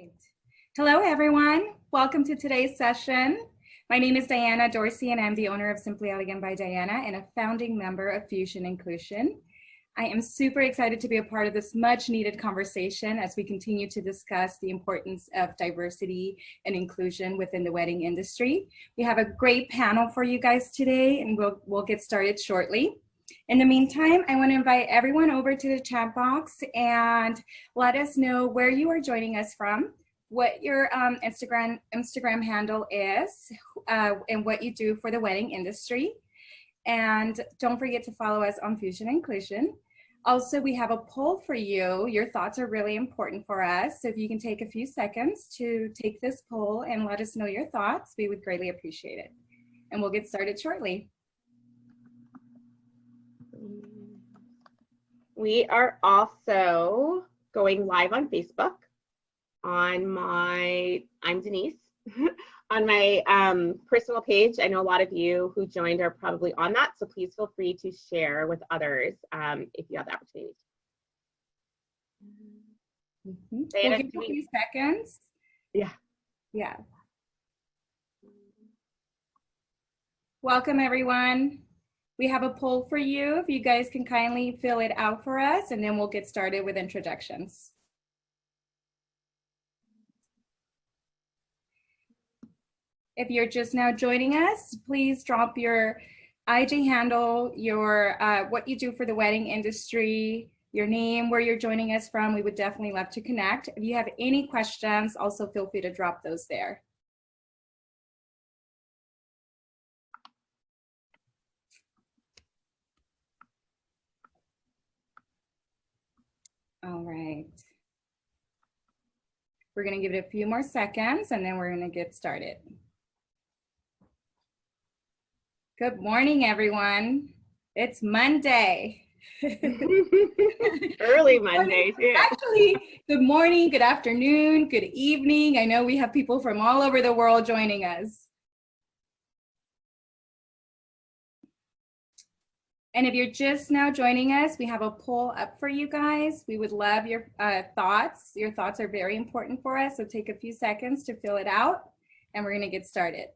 right. Hello, everyone. Welcome to today's session. My name is Diana Dorsey, and I'm the owner of Simply Elegant by Diana and a founding member of Fusion Nclusion. I am super excited to be a part of this much needed conversation as we continue to discuss the importance of diversity and inclusion within the wedding industry. We have a great panel for you guys today, and we'll get started shortly. In the meantime, I want to invite everyone over to the chat box and let us know where you are joining us from, what your Instagram handle is, and what you do for the wedding industry. And don't forget to follow us on Fusion Nclusion. Also, we have a poll for you. Your thoughts are really important for us. So if you can take a few seconds to take this poll and let us know your thoughts, we would greatly appreciate it. And we'll get started shortly. We are also going live on Facebook on I'm Denise, on my personal page. I know a lot of you who joined are probably on that, so please feel free to share with others if you have the opportunity. We'll give you a few seconds. Yeah. Welcome, everyone. We have a poll for you. If you guys can kindly fill it out for us, and then we'll get started with introductions. If you're just now joining us, please drop your IG handle, your what you do for the wedding industry, your name, where you're joining us from. We would definitely love to connect. If you have any questions, also feel free to drop those there. All right. We're going to give it a few more seconds, and then we're going to get started. Good morning, everyone. It's Monday. Early Monday, too. Actually, good morning, good afternoon, good evening. I know we have people from all over the world joining us. And if you're just now joining us, we have a poll up for you guys. We would love your thoughts. Your thoughts are very important for us, so take a few seconds to fill it out, and we're going to get started.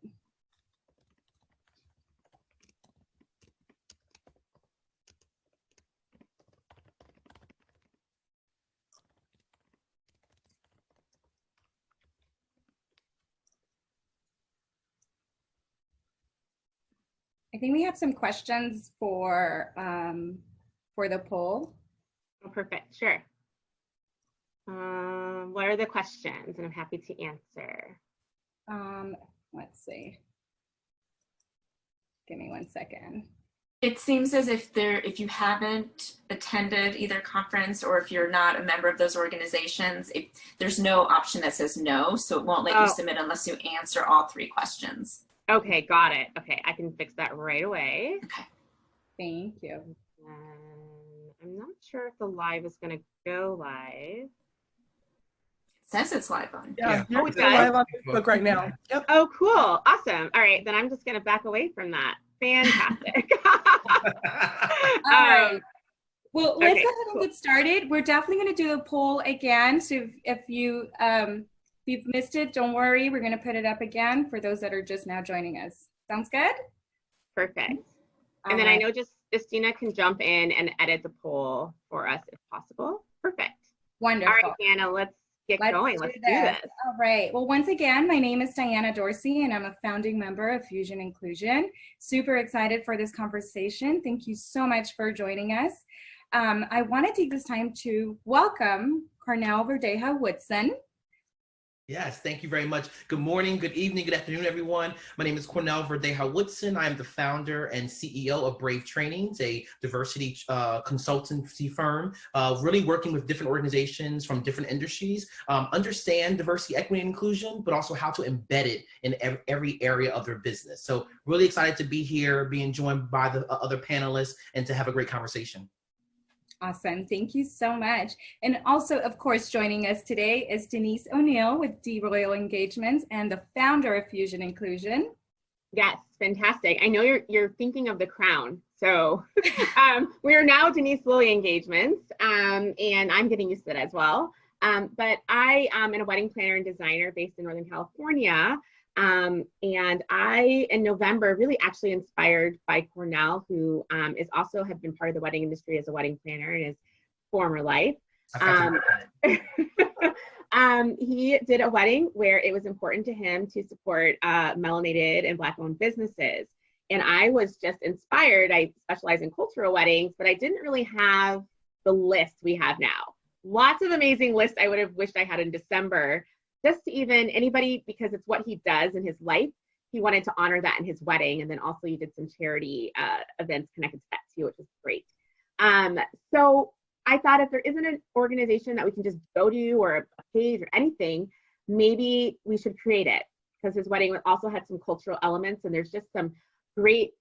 I think we have some questions for the poll. Oh, perfect. Sure. What are the questions? And I'm happy to answer. Let's see. Give me 1 second. It seems as if if you haven't attended either conference or if you're not a member of those organizations, there's no option that says no, so it won't let you submit unless you answer all 3 questions. Okay, got it. Okay, I can fix that right away. Okay. Thank you. I'm not sure if the live is going to go live. It says it's live on. Yeah, Oh, it's live on Facebook right now. Yep. Oh, cool. Awesome. All right, then I'm just going to back away from that. Fantastic. All right. Well, let's go ahead and get started. We're definitely going to do a poll again. So if you've missed it, don't worry. We're going to put it up again for those that are just now joining us. Sounds good? Perfect. And then I know just Justina can jump in and edit the poll for us if possible. Perfect. Wonderful. All right, Diana, let's get going. Let's do this. All right. Well, once again, my name is Diana Dorsey, and I'm a founding member of Fusion Nclusion. Super excited for this conversation. Thank you so much for joining us. I want to take this time to welcome Cornell F Woodson. Yes, thank you very much. Good morning, good evening, good afternoon, everyone. My name is Cornell F Woodson. I am the founder and CEO of Brave Trainings, a diversity consultancy firm, really working with different organizations from different industries, understand diversity, equity, and inclusion, but also how to embed it in every area of their business. So really excited to be here, being joined by the other panelists, and to have a great conversation. Awesome. Thank you so much. And also, of course, joining us today is Denise O'Neal with D Royal Engagements and the founder of Fusion Nclusion. Yes, fantastic. I know you're thinking of the crown. So we are now Denise Lillie Engagements, and I'm getting used to it as well. But I am a wedding planner and designer based in Northern California. And I, in November, really actually inspired by Cornell, who is also have been part of the wedding industry as a wedding planner in his former life. He did a wedding where it was important to him to support melanated and Black-owned businesses. And I was just inspired. I specialize in cultural weddings, but I didn't really have the list we have now. Lots of amazing lists I would have wished I had in December, just to even anybody, because it's what he does in his life. He wanted to honor that in his wedding. And then also you did some charity events connected to that too, which was great. So I thought if there isn't an organization that we can just go to or a page or anything, maybe we should create it, because his wedding also had some cultural elements, and there's just some great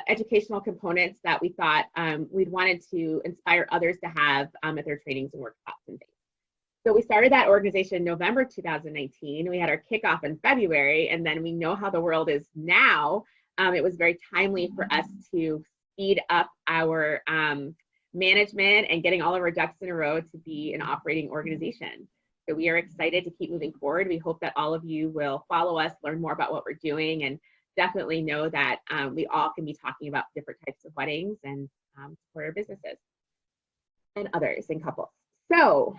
educational components that we thought we'd wanted to inspire others to have at their trainings and workshops and things. So we started that organization in November 2019. We had our kickoff in February, and then we know how the world is now. It was very timely for us to speed up our management and getting all of our ducks in a row to be an operating organization. So we are excited to keep moving forward. We hope that all of you will follow us, learn more about what we're doing, and definitely know that we all can be talking about different types of weddings and support our businesses and others and couples. So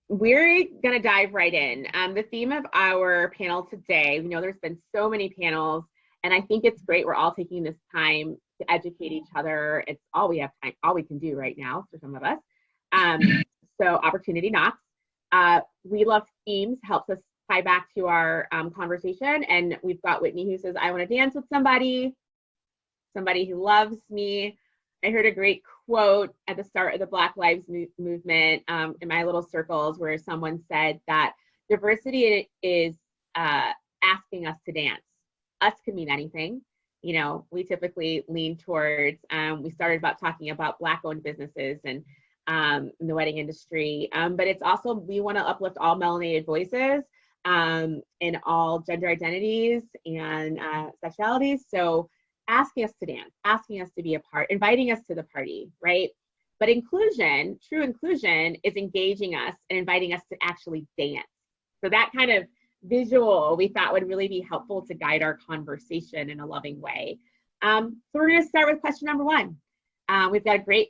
we're gonna dive right in. The theme of our panel today, we know there's been so many panels, and I think it's great we're all taking this time to educate each other. It's all we have time, all we can do right now for some of us. So opportunity knocks. We love themes, helps us tie back to our conversation. And we've got Whitney who says, I want to dance with somebody who loves me. I heard a great quote at the start of the Black Lives Movement in my little circles, where someone said that diversity is asking us to dance. Us can mean anything. You know, we typically lean towards, we started about talking about Black-owned businesses and in the wedding industry, but it's also, we want to uplift all melanated voices and all gender identities and sexualities. So asking us to dance, asking us to be a part, inviting us to the party, right? But inclusion, true inclusion, is engaging us and inviting us to actually dance. So that kind of visual we thought would really be helpful to guide our conversation in a loving way. So we're going to start with question number one. We've got a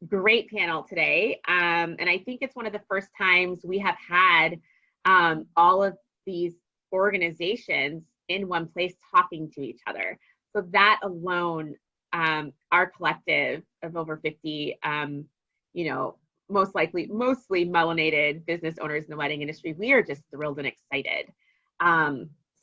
great panel today. And I think it's one of the first times we have had all of these organizations in one place talking to each other. So that alone, our collective of over 50, you know, mostly melanated business owners in the wedding industry, we are just thrilled and excited.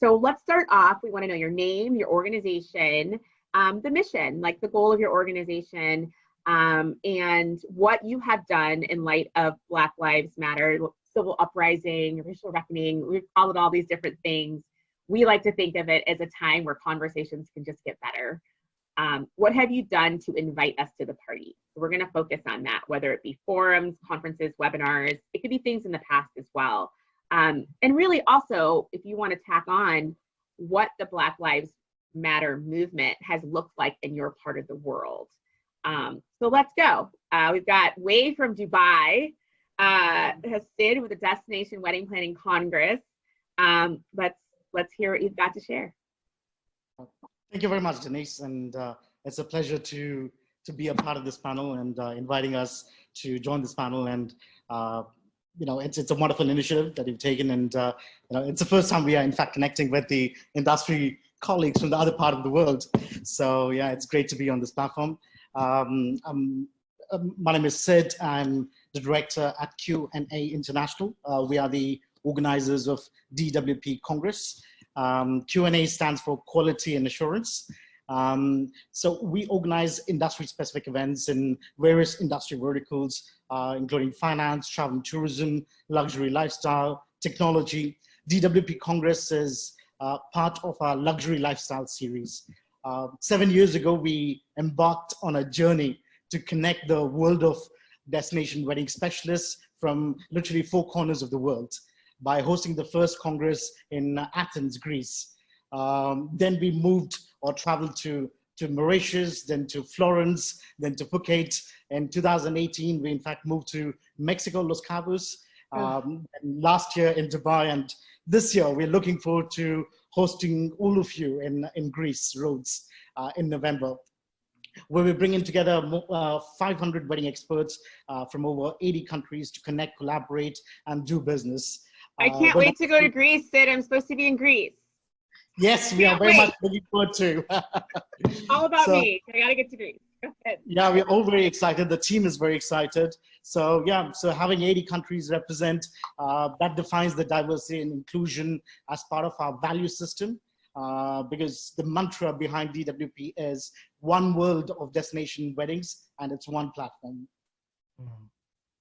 So let's start off. We want to know your name, your organization, the mission, like the goal of your organization, and what you have done in light of Black Lives Matter, civil uprising, racial reckoning. We've called it all these different things. We like to think of it as a time where conversations can just get better. What have you done to invite us to the party? So we're going to focus on that, whether it be forums, conferences, webinars. It could be things in the past as well. And really also, if you want to tack on what the Black Lives Matter movement has looked like in your part of the world. So let's go. We've got Wade from Dubai, has Sidh with the Destination Wedding Planning Congress. Let's hear what you've got to share. Thank you very much, Denise, and it's a pleasure to be a part of this panel and inviting us to join this panel. And you know, it's a wonderful initiative that you've taken, and you know, it's the first time we are in fact connecting with the industry colleagues from the other part of the world. So yeah, it's great to be on this platform. My name is Sidh. I'm the director at Q&A International. We are the organizers of DWP Congress. Q&A stands for Quality and Assurance. So we organize industry-specific events in various industry verticals, including finance, travel and tourism, luxury lifestyle, technology. DWP Congress is part of our luxury lifestyle series. 7 years ago, we embarked on a journey to connect the world of destination wedding specialists from literally 4 corners of the world by hosting the first Congress in Athens, Greece. Then we moved or traveled to to Mauritius, then to Florence, then to Phuket. In 2018, we in fact moved to Mexico, Los Cabos, and last year in Dubai, and this year we're looking forward to hosting all of you in Greece, Rhodes, in November, where we're bringing together 500 wedding experts from over 80 countries to connect, collaborate, and do business. I can't wait to go to Greece, Sid. I'm supposed to be in Greece. Yes, we are very much looking forward to. All about me. I gotta get to Greece. Go ahead. Yeah, we're all very excited. The team is very excited. So yeah, so having 80 countries represent, that defines the diversity and inclusion as part of our value system. Because the mantra behind DWP is one world of destination weddings, and it's one platform.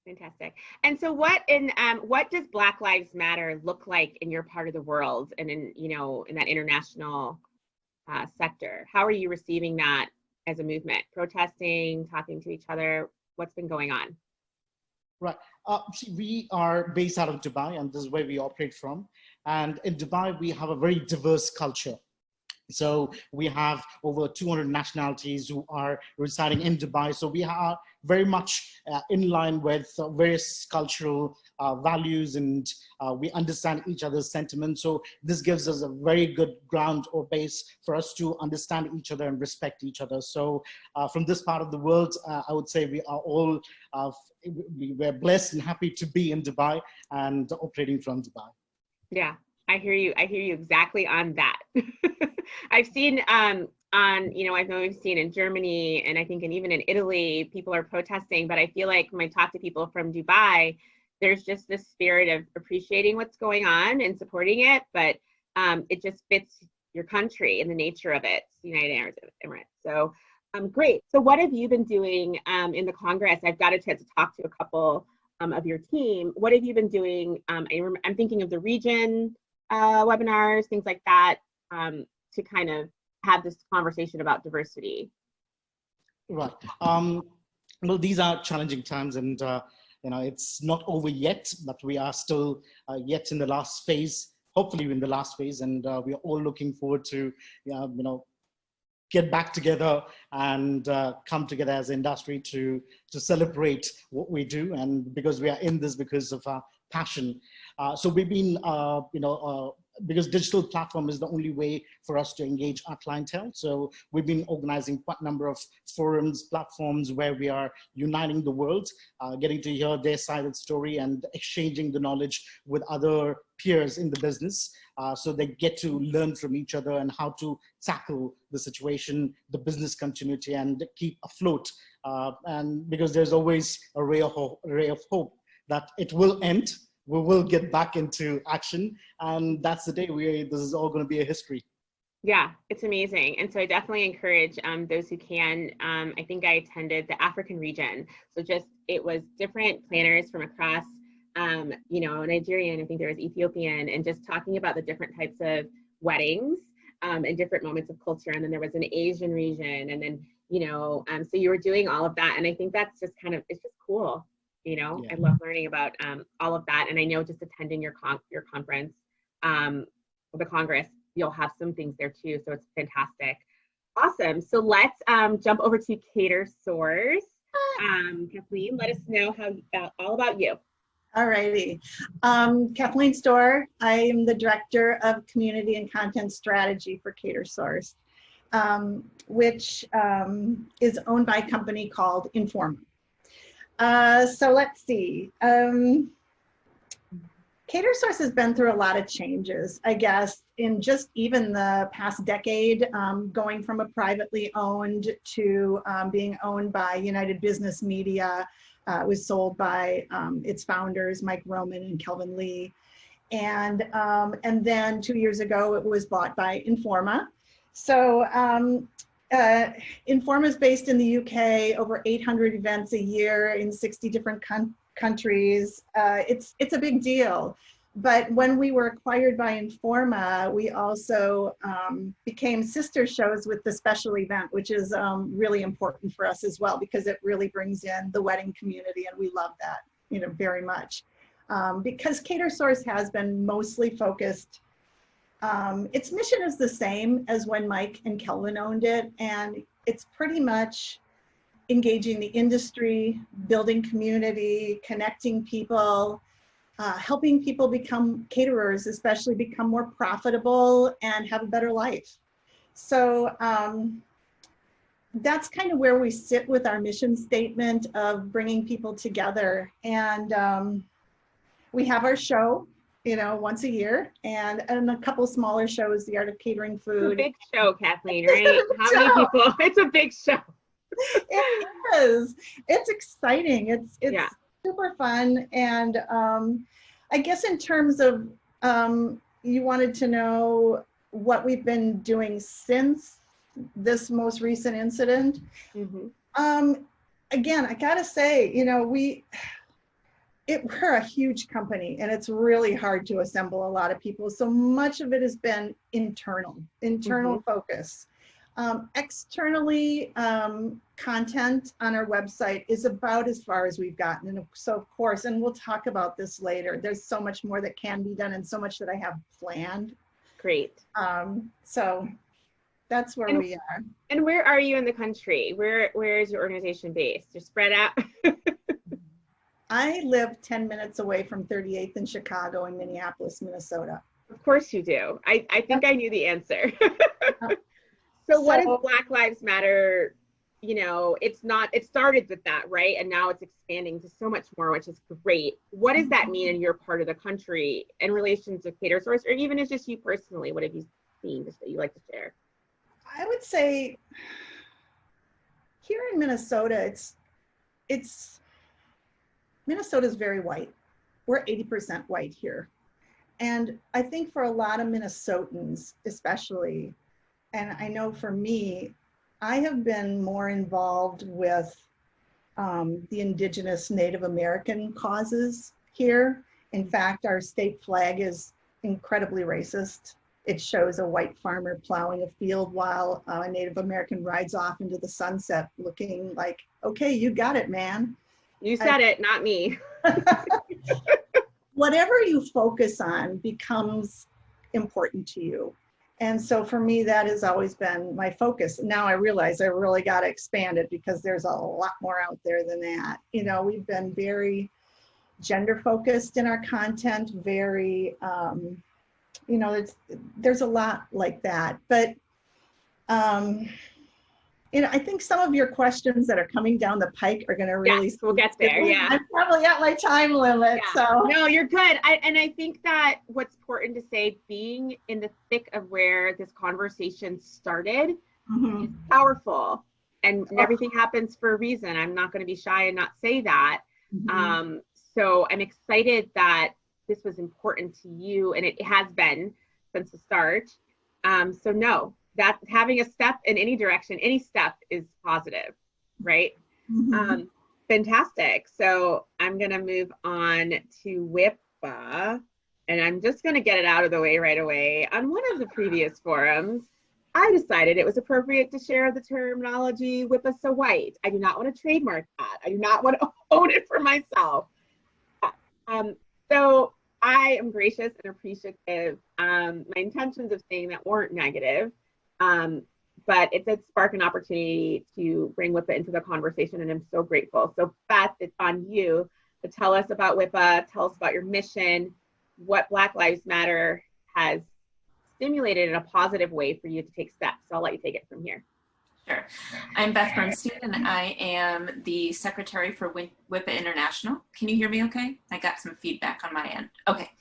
Fantastic. And so what does Black Lives Matter look like in your part of the world and in that international sector? How are you receiving that as a movement? Protesting, talking to each other? What's been going on? Right. See, we are based out of Dubai, and this is where we operate from. And in Dubai, we have a very diverse culture. So we have over 200 nationalities who are residing in Dubai. So we are very much in line with various cultural values, and we understand each other's sentiments. So this gives us a very good ground or base for us to understand each other and respect each other. So from this part of the world, I would say we are all, we're blessed and happy to be in Dubai and operating from Dubai. Yeah, I hear you. I hear you exactly on that. I've seen I know we've seen in Germany, and I think even in Italy, people are protesting, but I feel like when I talk to people from Dubai, there's just this spirit of appreciating what's going on and supporting it, but it just fits your country and the nature of it, United Arab Emirates. So great. So what have you been doing in the Congress? I've got a chance to talk to a couple of your team. What have you been doing? I'm thinking of the region webinars, things like that, to kind of have this conversation about diversity. Right. Well, these are challenging times, and it's not over yet, but we are still yet in the last phase, hopefully in the last phase, and we are all looking forward to, get back together and come together as an industry to celebrate what we do, and because we are in this because of our passion. So we've been, because digital platform is the only way for us to engage our clientele. So we've been organizing quite a number of forums, platforms where we are uniting the world, getting to hear their side of the story and exchanging the knowledge with other peers in the business. So they get to learn from each other and how to tackle the situation, the business continuity, and keep afloat. And because there's always a ray of hope that it will end, we will get back into action, and that's the day this is all going to be a history. Yeah, it's amazing. And so I definitely encourage those who can. I think I attended the African region. So it was different planners from across, Nigerian, I think there was Ethiopian, and just talking about the different types of weddings and different moments of culture. And then there was an Asian region, and then, so you were doing all of that. And I think that's just it's just cool. Yeah. I love learning about all of that. And I know just attending your conference, the Congress, you'll have some things there too. So it's fantastic. Awesome. So let's jump over to Catersource. Kathleen, let us know all about you. All righty. Kathleen Stoehr. I am the Director of Community and Content Strategy for Catersource, which is owned by a company called Informa. So let's see. Catersource has been through a lot of changes, I guess, in just even the past decade, going from a privately owned to being owned by United Business Media. It was sold by its founders, Mike Roman and Kelvin Lee. And then 2 years ago, it was bought by Informa. So Informa is based in the UK, over 800 events a year in 60 different countries. It's a big deal. But when we were acquired by Informa, we also became sister shows with the special event, which is really important for us as well, because it really brings in the wedding community, and we love that, very much. Because Catersource has been mostly focused its mission is the same as when Mike and Kelvin owned it, and it's pretty much engaging the industry, building community, connecting people, helping people become caterers, especially become more profitable and have a better life. So that's kind of where we sit with our mission statement of bringing people together. And we have our show, you know, once a year, and a couple smaller shows, The Art of Catering Food. It's a big show, Kathleen, right? How many people? It's a big show. It is. It's exciting. It's yeah. super fun. And I guess in terms of, you wanted to know what we've been doing since this most recent incident. Mm-hmm. Again, I gotta say, you know, we're a huge company, and it's really hard to assemble a lot of people. So much of it has been internal mm-hmm. focus. Externally, content on our website is about as far as we've gotten. And so, of course, and we'll talk about this later, there's so much more that can be done and so much that I have planned. Great. So that's where we are. And where are you in the country? Where is your organization based? You're spread out? I live 10 minutes away from 38th in Chicago and Minneapolis, Minnesota. Of course you do. I think I knew the answer. So what is Black Lives Matter? You know, it started with that, right? And now it's expanding to so much more, which is great. What does that mean in your part of the country in relation to Catersource, or even as just you personally? What have you seen that you like to share? I would say here in Minnesota, Minnesota's very white. We're 80% white here. And I think for a lot of Minnesotans, especially, and I know for me, I have been more involved with the Indigenous Native American causes here. In fact, our state flag is incredibly racist. It shows a white farmer plowing a field while a Native American rides off into the sunset looking like, okay, you got it, man. You said it, not me. Whatever you focus on becomes important to you. And so for me, that has always been my focus. Now I realize I really got to expand it because there's a lot more out there than that. You know, we've been very gender focused in our content, very, you know, there's a lot like that. But, you know, I think some of your questions that are coming down the pike are going to really. Yes, we'll get there. Yeah. I'm probably at my time limit. Yeah. So. No, you're good. And I think that what's important to say, being in the thick of where this conversation started mm-hmm. is powerful. And everything happens for a reason. I'm not going to be shy and not say that. Mm-hmm. So I'm excited that this was important to you, and it has been since the start. So no. That having a step in any direction, any step is positive, right? Mm-hmm. Fantastic. So I'm going to move on to WIPA, and I'm just going to get it out of the way right away. On one of the previous forums, I decided it was appropriate to share the terminology WIPA so white. I do not want to trademark that. I do not want to own it for myself. So I am gracious and appreciative. My intentions of saying that weren't negative. But it did spark an opportunity to bring WIPA into the conversation, and I'm so grateful. So Beth, it's on you to tell us about WIPA, tell us about your mission, what Black Lives Matter has stimulated in a positive way for you to take steps. So I'll let you take it from here. Sure. I'm Beth Berstein, and I am the Secretary for WIPA International. Can you hear me okay? I got some feedback on my end. Okay.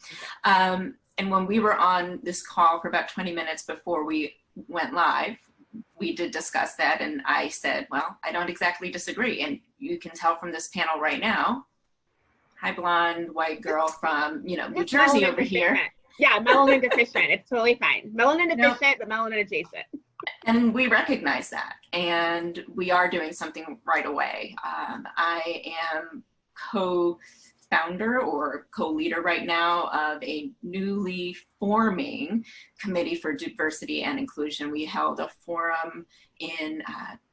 And when we were on this call for about 20 minutes before we went live, we did discuss that, and I said, well, I don't exactly disagree. And you can tell from this panel right now, hi, blonde, white girl from, you know, New Jersey over here. Yeah, melanin deficient. It's totally fine. Melanin deficient, but melanin adjacent. And we recognize that, and we are doing something right away. I am co-founder or co-leader right now of a newly forming committee for diversity and inclusion. We held a forum in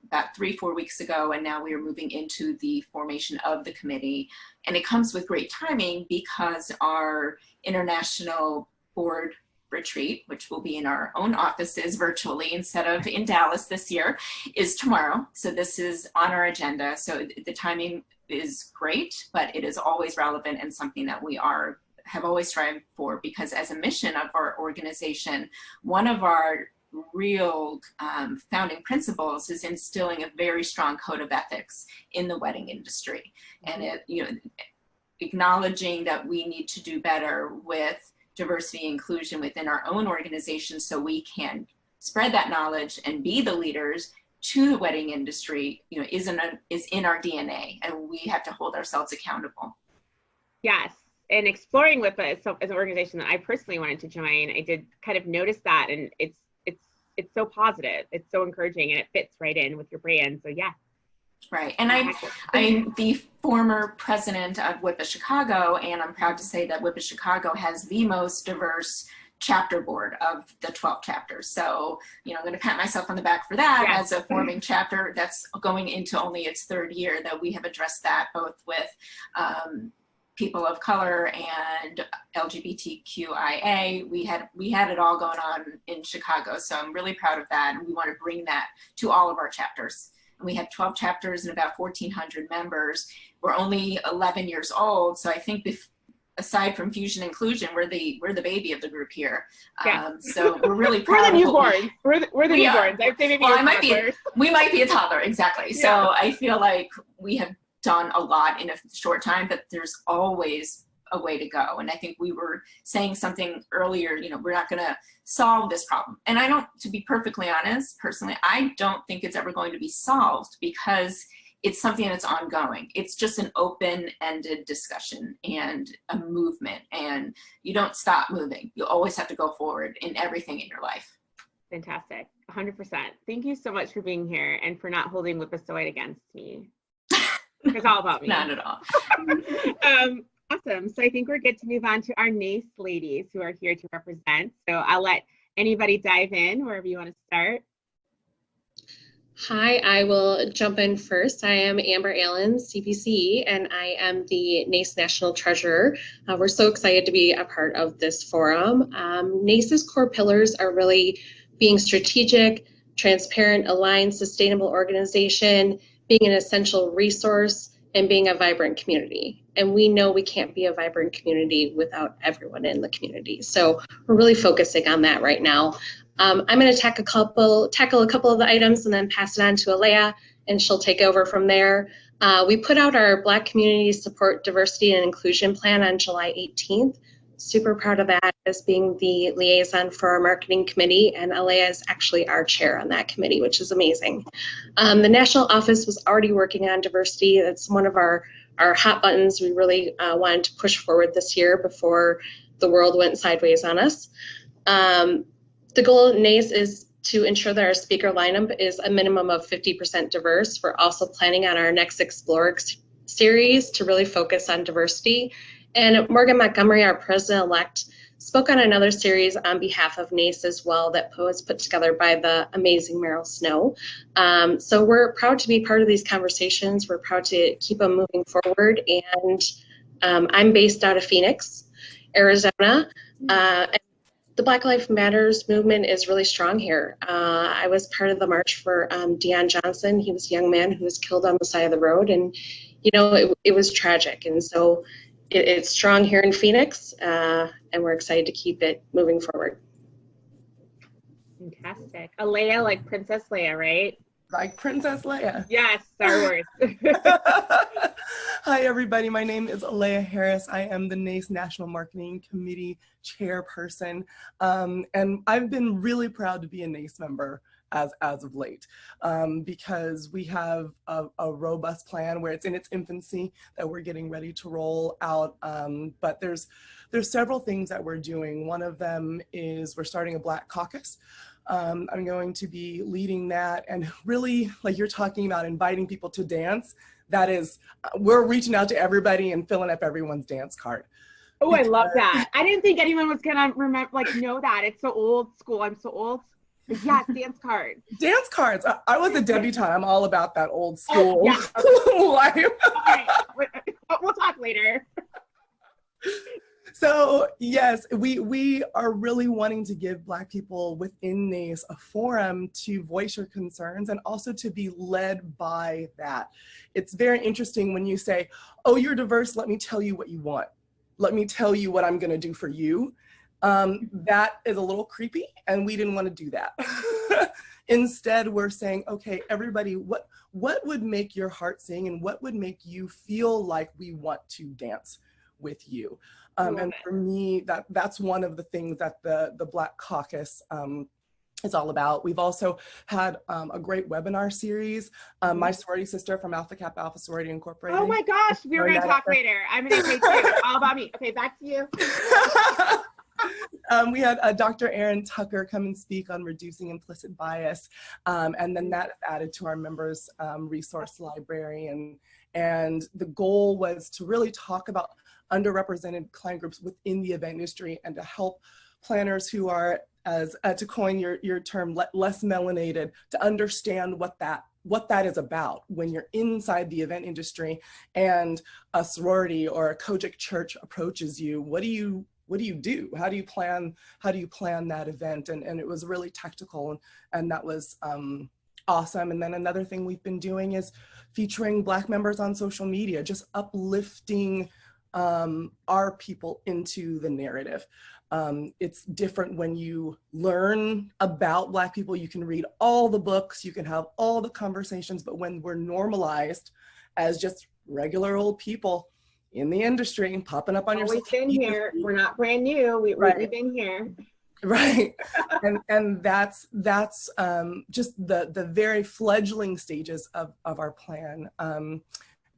about 3-4 weeks ago, and now we are moving into the formation of the committee. And it comes with great timing because our international board retreat, which will be in our own offices virtually instead of in Dallas this year, is tomorrow. So this is on our agenda. So the timing is great, but it is always relevant and something that we have always strived for, because as a mission of our organization, one of our real founding principles is instilling a very strong code of ethics in the wedding industry, and acknowledging that we need to do better with diversity and inclusion within our own organization so we can spread that knowledge and be the leaders to the wedding industry, is in our DNA, and we have to hold ourselves accountable. Yes. And exploring WIPA as an organization that I personally wanted to join, I did kind of notice that, and it's so positive, it's so encouraging, and it fits right in with your brand. So yeah. Right, and I'm the former president of WIPA Chicago, and I'm proud to say that WIPA Chicago has the most diverse chapter board of the 12 chapters. So, I'm going to pat myself on the back for that. Yes. As a forming chapter that's going into only its third year, that we have addressed that both with people of color and LGBTQIA. We had it all going on in Chicago. So I'm really proud of that. And we want to bring that to all of our chapters. And we have 12 chapters and about 1,400 members. We're only 11 years old. So I think aside from Fusion Inclusion, we're the baby of the group here. Yeah. So we're really proud. We're the newborns. We're the newborns. I'd say maybe we might be a toddler, exactly. Yeah. So I feel like we have done a lot in a short time, but there's always a way to go. And I think we were saying something earlier, we're not going to solve this problem. And to be perfectly honest, personally, I don't think it's ever going to be solved, because it's something that's ongoing. It's just an open-ended discussion and a movement, and you don't stop moving. You always have to go forward in everything in your life. Fantastic, 100%. Thank you so much for being here and for not holding WIPA Stoehr against me. It's all about me. Not at all. Awesome. So I think we're good to move on to our NACE ladies who are here to represent. So I'll let anybody dive in wherever you want to start. Hi, I will jump in first. I am Amber Allen, CPCE, and I am the NACE National Treasurer. We're so excited to be a part of this forum. NACE's core pillars are really being strategic, transparent, aligned, sustainable organization, being an essential resource, and being a vibrant community. And we know we can't be a vibrant community without everyone in the community. So we're really focusing on that right now. I'm going to tackle a couple of the items and then pass it on to Aleya, and she'll take over from there. We put out our Black Community Support Diversity and Inclusion Plan on July 18th. Super proud of that as being the liaison for our marketing committee, and Aleya is actually our chair on that committee, which is amazing. The national office was already working on diversity. That's one of our hot buttons we really wanted to push forward this year before the world went sideways on us. The goal of NACE is to ensure that our speaker lineup is a minimum of 50% diverse. We're also planning on our next Explore series to really focus on diversity. And Morgan Montgomery, our president-elect, spoke on another series on behalf of NACE as well that was put together by the amazing Meryl Snow. So we're proud to be part of these conversations. We're proud to keep them moving forward. And I'm based out of Phoenix, Arizona. And the Black Lives Matters movement is really strong here. I was part of the march for Deon Johnson. He was a young man who was killed on the side of the road, and it was tragic. And so it's strong here in Phoenix, and we're excited to keep it moving forward. Fantastic. Aleya, like Princess Leia, right? Like Princess Leia. Yes, Star Wars. Hi, everybody. My name is Aleya Harris. I am the NACE National Marketing Committee chairperson, and I've been really proud to be a NACE member as of late, because we have a robust plan where it's in its infancy that we're getting ready to roll out. But there's several things that we're doing. One of them is we're starting a Black Caucus. I'm going to be leading that, and really, like you're talking about inviting people to dance, that is, we're reaching out to everybody and filling up everyone's dance card. Oh, I love that. I didn't think anyone was gonna know that. It's so old school. I'm so old. Yes, dance cards. Dance cards. I was a debutante. I'm all about that old school yeah. life. All right. We'll talk later. So yes, we are really wanting to give Black people within NACE a forum to voice your concerns and also to be led by that. It's very interesting when you say, oh, you're diverse, let me tell you what you want. Let me tell you what I'm gonna do for you. That is a little creepy, and we didn't want to do that. Instead, we're saying, okay, everybody, what would make your heart sing, and what would make you feel like we want to dance with you? And for me, that's one of the things that the Black Caucus is all about. We've also had a great webinar series. My sorority sister from Alpha Kappa Alpha Sorority Incorporated. Oh my gosh, we were going to talk later. I'm going to say too, all about me. Okay, back to you. We had Dr. Erin Tucker come and speak on reducing implicit bias, and then that added to our members' resource library. And the goal was to really talk about underrepresented client groups within the event industry and to help planners who are, as to coin your term, less melanated, to understand what that is about when you're inside the event industry and a sorority or a Kojic church approaches you. What do you do? How do you plan that event? And it was really tactical, and that was awesome. And then another thing we've been doing is featuring Black members on social media, just uplifting our people into the narrative. It's different when you learn about Black people. You can read all the books, you can have all the conversations, but when we're normalized as just regular old people in the industry, popping up on your social media. Always been here. We're not brand new. We've been here. Right. and that's just the very fledgling stages of our plan.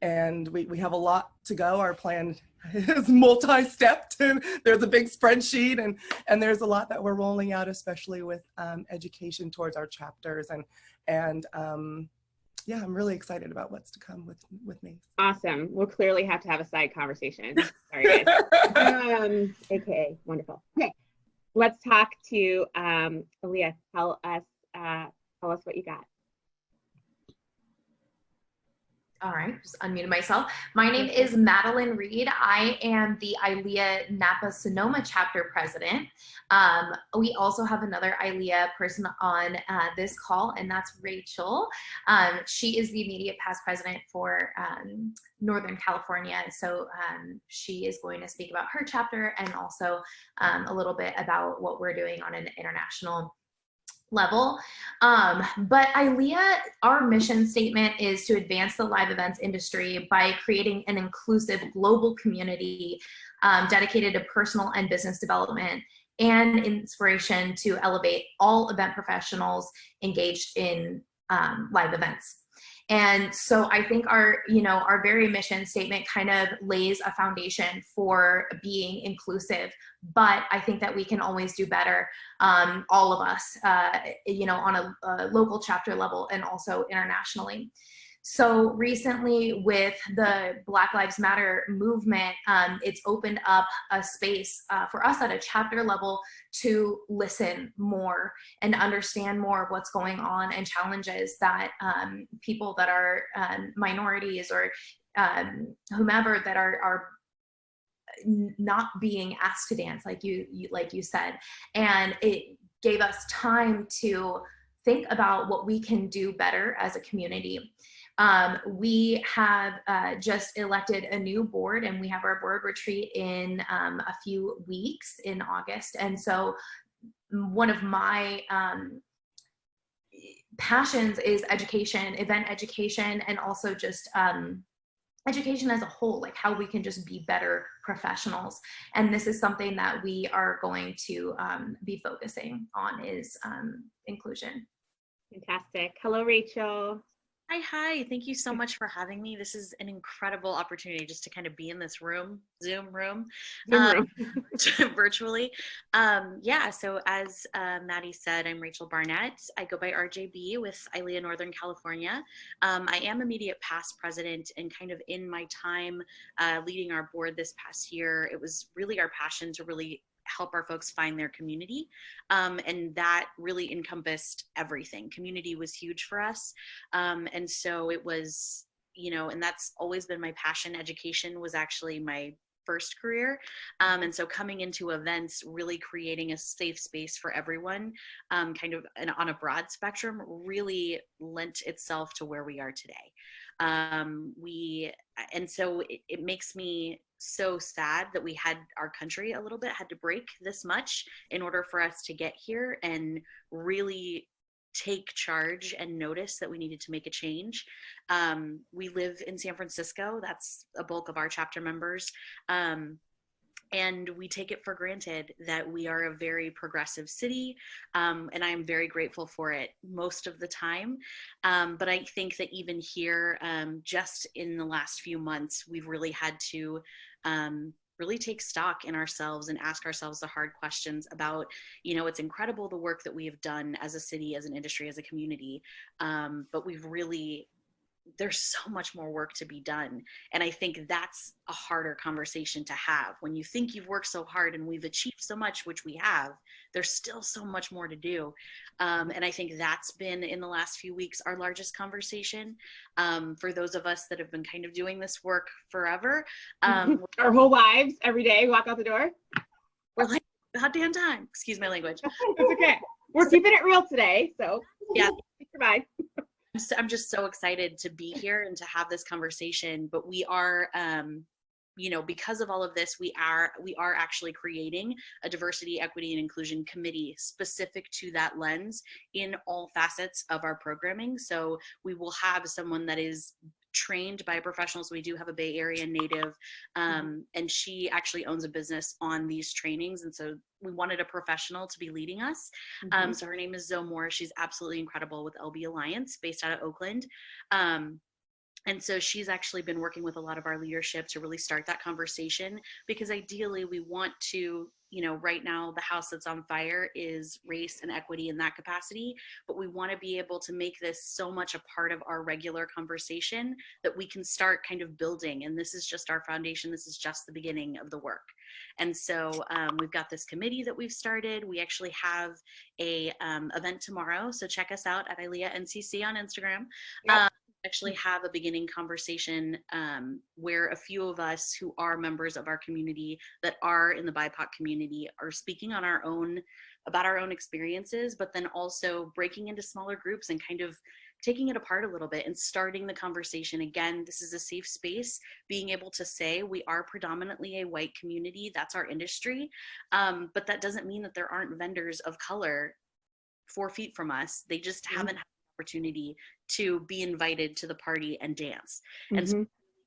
And we have a lot to go. Our plan is multi-stepped, and there's a big spreadsheet, and there's a lot that we're rolling out, especially with education towards our chapters. And yeah, I'm really excited about what's to come with me. Awesome. We'll clearly have to have a side conversation. Sorry, guys. Okay, wonderful. Okay, let's talk to Aleya. Tell us what you got. All right, just unmuted myself. My name is Madeleine Reid. I am the ILEA Napa Sonoma chapter president. We also have another ILEA person on this call, and that's Rachel. She is the immediate past president for Northern California. So she is going to speak about her chapter and also a little bit about what we're doing on an international level. But ILEA, our mission statement is to advance the live events industry by creating an inclusive global community dedicated to personal and business development and inspiration to elevate all event professionals engaged in live events. And so I think our very mission statement kind of lays a foundation for being inclusive, but I think that we can always do better, all of us, on a local chapter level and also internationally. So recently with the Black Lives Matter movement, it's opened up a space for us at a chapter level to listen more and understand more of what's going on and challenges that people that are minorities or whomever that are not being asked to dance, like you said. And it gave us time to think about what we can do better as a community. We have just elected a new board, and we have our board retreat in a few weeks in August. And so one of my passions is education, event education, and also just education as a whole, like how we can just be better professionals. And this is something that we are going to be focusing on is inclusion. Fantastic. Hello, Rachel. Hi. Thank you so much for having me. This is an incredible opportunity just to kind of be in this room, Zoom room. Virtually. So as Maddie said, I'm Rachel Barnett. I go by RJB with ILEA Northern California. I am immediate past president, and kind of in my time leading our board this past year, it was really our passion to really help our folks find their community. And that really encompassed everything. Community was huge for us. And so it was, and that's always been my passion. Education was actually my first career. And so coming into events, really creating a safe space for everyone, kind of on a broad spectrum, really lent itself to where we are today. And so it makes me so sad that we had our country a little bit had to break this much in order for us to get here and really take charge and notice that we needed to make a change. We live in San Francisco. That's a bulk of our chapter members. And we take it for granted that we are a very progressive city, and I am very grateful for it most of the time. But I think that even here, just in the last few months, we've really had to really take stock in ourselves and ask ourselves the hard questions about, it's incredible the work that we have done as a city, as an industry, as a community, but there's so much more work to be done. And I think that's a harder conversation to have. When you think you've worked so hard and we've achieved so much, which we have, there's still so much more to do. And I think that's been, in the last few weeks, our largest conversation. For those of us that have been kind of doing this work forever. Our whole lives, every day, walk out the door. We're like, hot damn time. Excuse my language. It's okay. We're keeping it real today. So yeah. Survive. I'm just so excited to be here and to have this conversation, but we are, because of all of this, we are actually creating a diversity, equity, and inclusion committee specific to that lens in all facets of our programming. So we will have someone that is trained by professionals. We do have a Bay Area native, and she actually owns a business on these trainings. And so we wanted a professional to be leading us. So her name is Zoe Moore. She's absolutely incredible with LB Alliance, based out of Oakland. And so she's actually been working with a lot of our leadership to really start that conversation, because ideally we want to, right now the house that's on fire is race and equity in that capacity, but we want to be able to make this so much a part of our regular conversation that we can start kind of building. And this is just our foundation. This is just the beginning of the work. And so we've got this committee that we've started. We actually have a event tomorrow. So check us out at ILEA NCC on Instagram. Yep. Actually have a beginning conversation where a few of us who are members of our community that are in the BIPOC community are speaking on about our own experiences, but then also breaking into smaller groups and kind of taking it apart a little bit and starting the conversation. Again, this is a safe space, being able to say we are predominantly a white community, that's our industry, but that doesn't mean that there aren't vendors of color 4 feet from us. They just haven't had opportunity to be invited to the party and dance. And so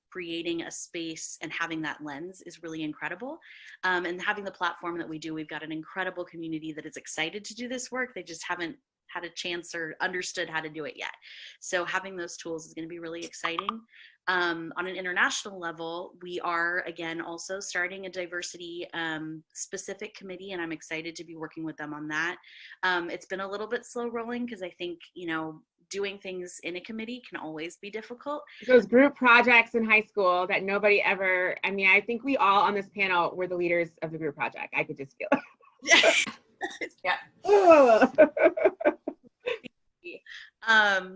creating a space and having that lens is really incredible. And having the platform that we do, we've got an incredible community that is excited to do this work. They just haven't had a chance or understood how to do it yet. So having those tools is going to be really exciting. On an international level, we are, again, also starting a diversity specific committee, and I'm excited to be working with them on that. It's been a little bit slow rolling because I think, doing things in a committee can always be difficult. Those group projects in high school that nobody ever, I think we all on this panel were the leaders of the group project. I could just feel it. Yeah.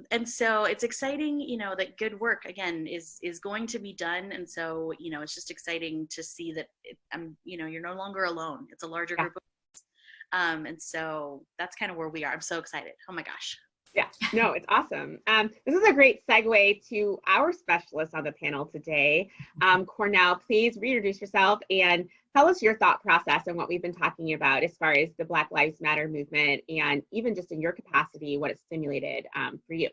And so it's exciting, that good work again is going to be done. And so, it's just exciting to see that you're no longer alone. It's a larger group of us. And so that's kind of where we are. I'm so excited. Oh my gosh. Yeah, no, it's awesome. This is a great segue to our specialist on the panel today. Cornell, please reintroduce yourself and tell us your thought process and what we've been talking about as far as the Black Lives Matter movement, and even just in your capacity, what it stimulated for you.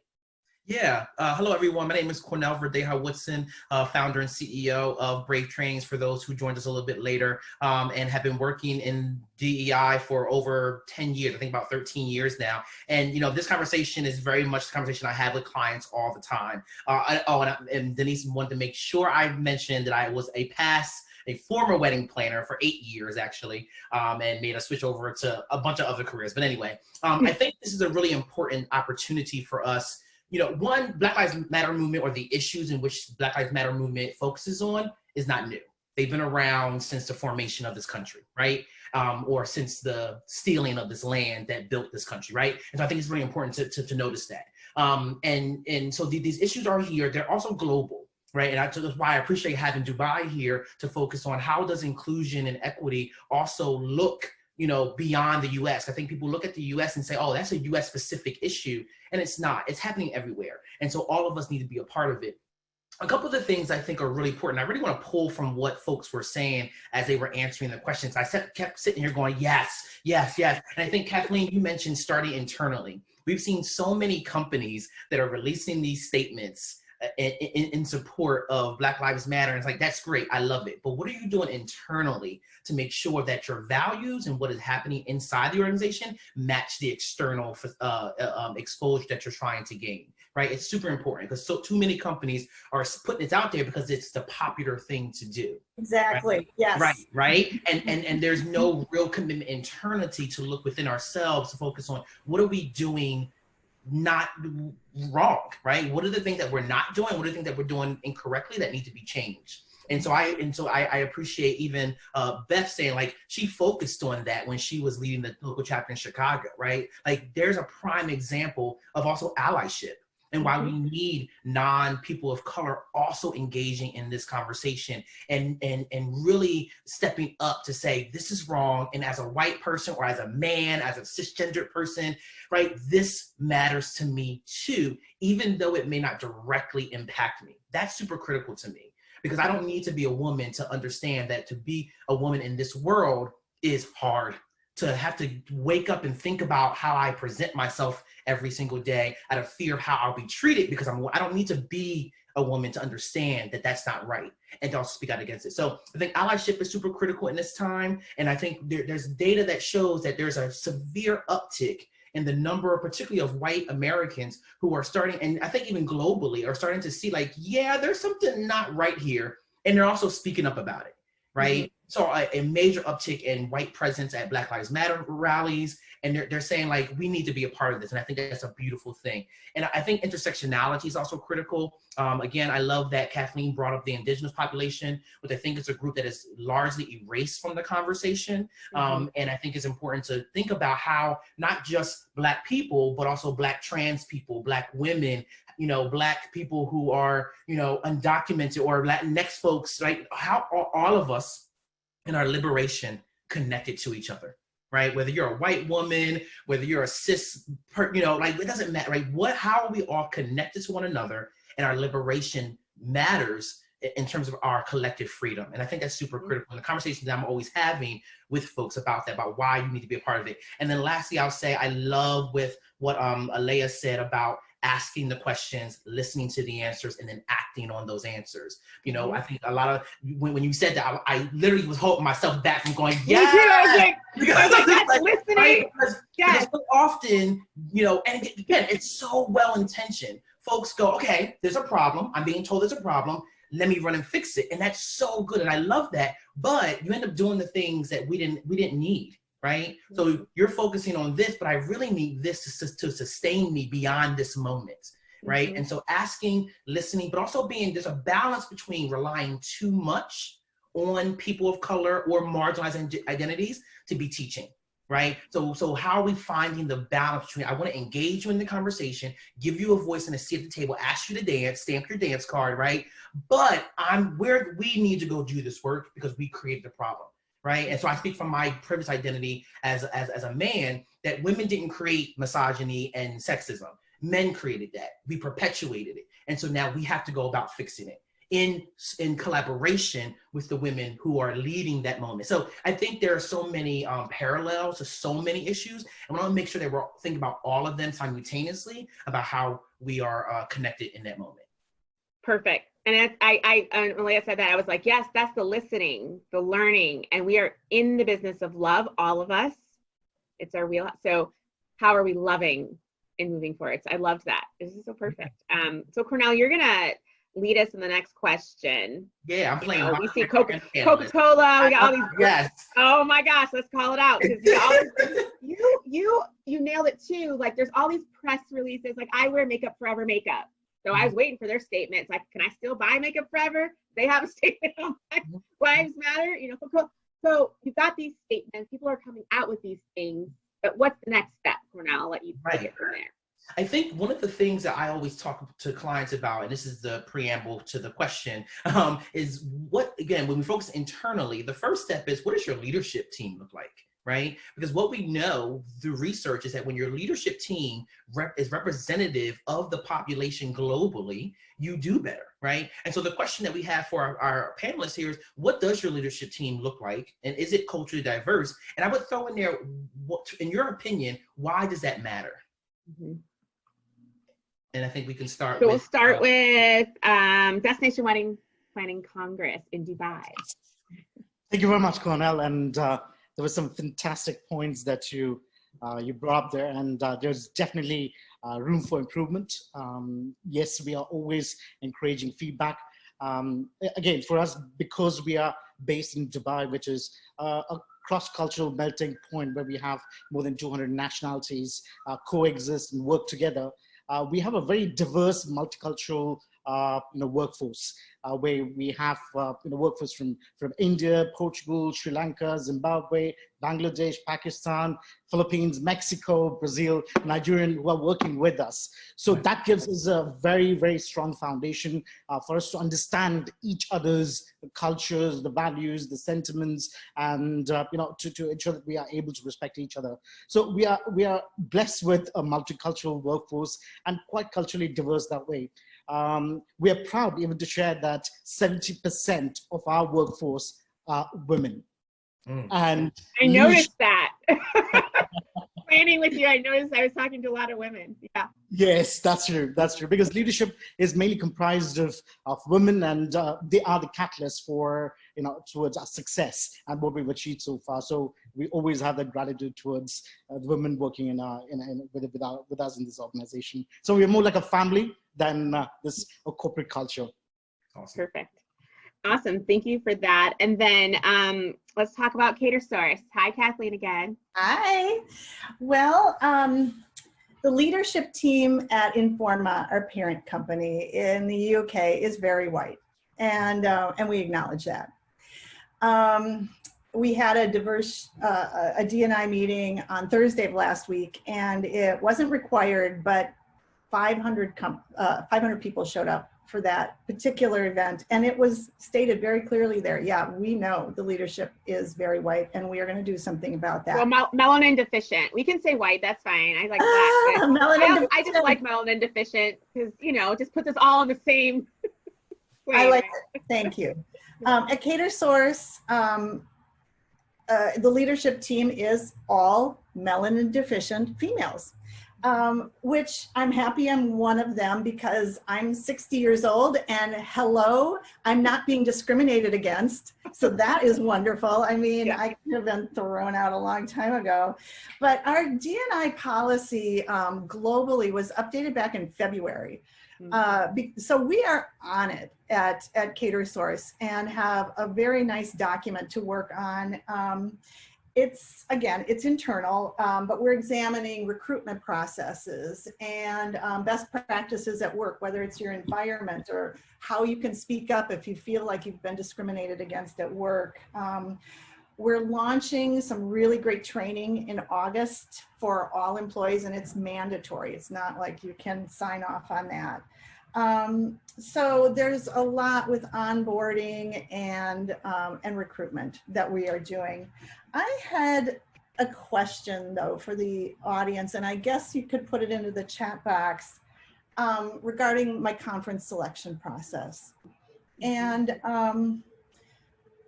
Yeah. Hello, everyone. My name is Cornell Woodson, founder and CEO of Brave Trainings, for those who joined us a little bit later, and have been working in DEI for over 10 years, I think about 13 years now. And, this conversation is very much the conversation I have with clients all the time. And Denise wanted to make sure I mentioned that I was a former wedding planner for 8 years, actually, and made a switch over to a bunch of other careers. But anyway, I think this is a really important opportunity for us. One, Black Lives Matter movement, or the issues in which Black Lives Matter movement focuses on, is not new. They've been around since the formation of this country, right? Or since the stealing of this land that built this country, right? And so I think it's really important to notice that. And so these issues are here. They're also global, right? And so that's why I appreciate having Dubai here to focus on how does inclusion and equity also look, beyond the US. I think people look at the US and say, oh, that's a US specific issue. And it's not, it's happening everywhere. And so all of us need to be a part of it. A couple of the things I think are really important. I really want to pull from what folks were saying as they were answering the questions. I kept sitting here going, yes, yes, yes. And I think, Kathleen, you mentioned starting internally. We've seen so many companies that are releasing these statements in support of Black Lives Matter. And it's like, that's great, I love it. But what are you doing internally to make sure that your values and what is happening inside the organization match the external exposure that you're trying to gain, right? It's super important because too many companies are putting it out there because it's the popular thing to do. Exactly, right? yes. Right? And there's no real commitment internally to look within ourselves to focus on what are we doing not wrong, right? What are the things that we're not doing? What are the things that we're doing incorrectly that need to be changed? And so I appreciate even Beth saying, like, she focused on that when she was leading the local chapter in Chicago, right? Like, there's a prime example of also allyship and why we need non-people of color also engaging in this conversation and really stepping up to say, this is wrong. And as a white person or as a man, as a cisgendered person, right, this matters to me too, even though it may not directly impact me. That's super critical to me because I don't need to be a woman to understand that to be a woman in this world is hard. To have to wake up and think about how I present myself every single day out of fear of how I'll be treated because I don't need to be a woman to understand that that's not right and to also speak out against it. So I think allyship is super critical in this time. And I think there's data that shows that there's a severe uptick in the number, particularly of white Americans who are starting, and I think even globally, are starting to see like, yeah, there's something not right here. And they're also speaking up about it, right? Mm-hmm. So a major uptick in white presence at Black Lives Matter rallies, and they're saying like, we need to be a part of this. And I think that's a beautiful thing. And I think intersectionality is also critical. Again, I love that Kathleen brought up the indigenous population, which I think is a group that is largely erased from the conversation. And I think it's important to think about how not just Black people, but also Black trans people, Black women, Black people who are, undocumented or Latinx folks, right? How all of us in our liberation connected to each other, right? Whether you're a white woman, whether you're a cis, like it doesn't matter, right? How are we all connected to one another, and our liberation matters in terms of our collective freedom. And I think that's super critical in the conversations that I'm always having with folks about that, about why you need to be a part of it. And then lastly, I'll say I love with what Aleya said about asking the questions, listening to the answers, and then acting on those answers. I think a lot of, when you said that, I literally was holding myself back from going, yeah. I was like, listening. Right? Because so often, and again, it's so well-intentioned. Folks go, okay, there's a problem. I'm being told there's a problem. Let me run and fix it. And that's so good. And I love that. But you end up doing the things that we didn't need. Right? So you're focusing on this, but I really need this to sustain me beyond this moment, right? And so asking, listening, but also there's a balance between relying too much on people of color or marginalized identities to be teaching, right? So how are we finding the balance between, I want to engage you in the conversation, give you a voice and a seat at the table, ask you to dance, stamp your dance card, right? But where we need to go do this work because we created the problem. Right. And so I speak from my privileged identity as a man that women didn't create misogyny and sexism. Men created that. We perpetuated it. And so now we have to go about fixing it in collaboration with the women who are leading that moment. So I think there are so many parallels to so many issues. And we want to make sure that we're thinking about all of them simultaneously about how we are connected in that moment. Perfect. And I Aleya said that, I was like, yes, that's the listening, the learning, and we are in the business of love, all of us. It's our wheel. So how are we loving and moving forward? So I loved that. This is so perfect. So Cornell, you're gonna lead us in the next question. Yeah, I'm playing. We see Coca-Cola. We got all these. Yes. Oh my gosh, let's call it out. You nailed it too. Like there's all these press releases. Like I wear Makeup Forever makeup. So I was waiting for their statements. Like, can I still buy Makeup Forever? They have a statement on Black Lives Matter. So you've got these statements. People are coming out with these things. But what's the next step, Cornell? I'll let you take it from there. I think one of the things that I always talk to clients about, and this is the preamble to the question, is what, again, when we focus internally, the first step is, what does your leadership team look like, right? Because what we know through research is that when your leadership team is representative of the population globally, you do better, right? And so the question that we have for our panelists here is, what does your leadership team look like? And is it culturally diverse? And I would throw in there, what, in your opinion, why does that matter? Mm-hmm. And I think we can start. So we'll start with Destination Wedding Planning Congress in Dubai. Thank you very much, Cornell. And there were some fantastic points that you brought up there, and there's definitely room for improvement. Yes, we are always encouraging feedback. Again, for us, because we are based in Dubai, which is a cross-cultural melting point where we have more than 200 nationalities coexist and work together. We have a very diverse, multicultural workforce, where we have workforce from India, Portugal, Sri Lanka, Zimbabwe, Bangladesh, Pakistan, Philippines, Mexico, Brazil, Nigerian, who are working with us. So that gives us a very, very strong foundation for us to understand each other's cultures, the values, the sentiments, and to ensure that we are able to respect each other. So we are blessed with a multicultural workforce and quite culturally diverse that way. We are proud even to share that 70% of our workforce are women. And I noticed that. Planning with you, I noticed I was talking to a lot of women. Yeah. Yes, that's true. That's true. Because leadership is mainly comprised of women, and they are the catalyst for towards our success and what we've achieved so far. So we always have that gratitude towards the women working with us in this organization. So we're more like a family than a corporate culture. Awesome. Perfect. Awesome. Thank you for that. And then let's talk about Catersource. Hi, Kathleen again. Hi. Well, the leadership team at Informa, our parent company in the UK, is very white, and we acknowledge that. We had a diverse a D&I meeting on Thursday of last week, and it wasn't required, but 500 people showed up for that particular event, and it was stated very clearly there. Yeah, we know the leadership is very white, and we are going to do something about that. Well, melanin deficient. We can say white. That's fine. I like that. I just like melanin deficient because just puts us all in the same. I like it. Thank you. At Catersource, the leadership team is all melanin deficient females. Which I'm happy I'm one of them, because I'm 60 years old and hello, I'm not being discriminated against. So that is wonderful. I mean, yeah. I could have been thrown out a long time ago, but our D&I policy globally was updated back in February. So we are on it at Catersource and have a very nice document to work on. It's internal, but we're examining recruitment processes and best practices at work, whether it's your environment or how you can speak up if you feel like you've been discriminated against at work. We're launching some really great training in August for all employees, and it's mandatory. It's not like you can sign off on that. So there's a lot with onboarding and recruitment that we are doing. I had a question though for the audience, and I guess you could put it into the chat box regarding my conference selection process. And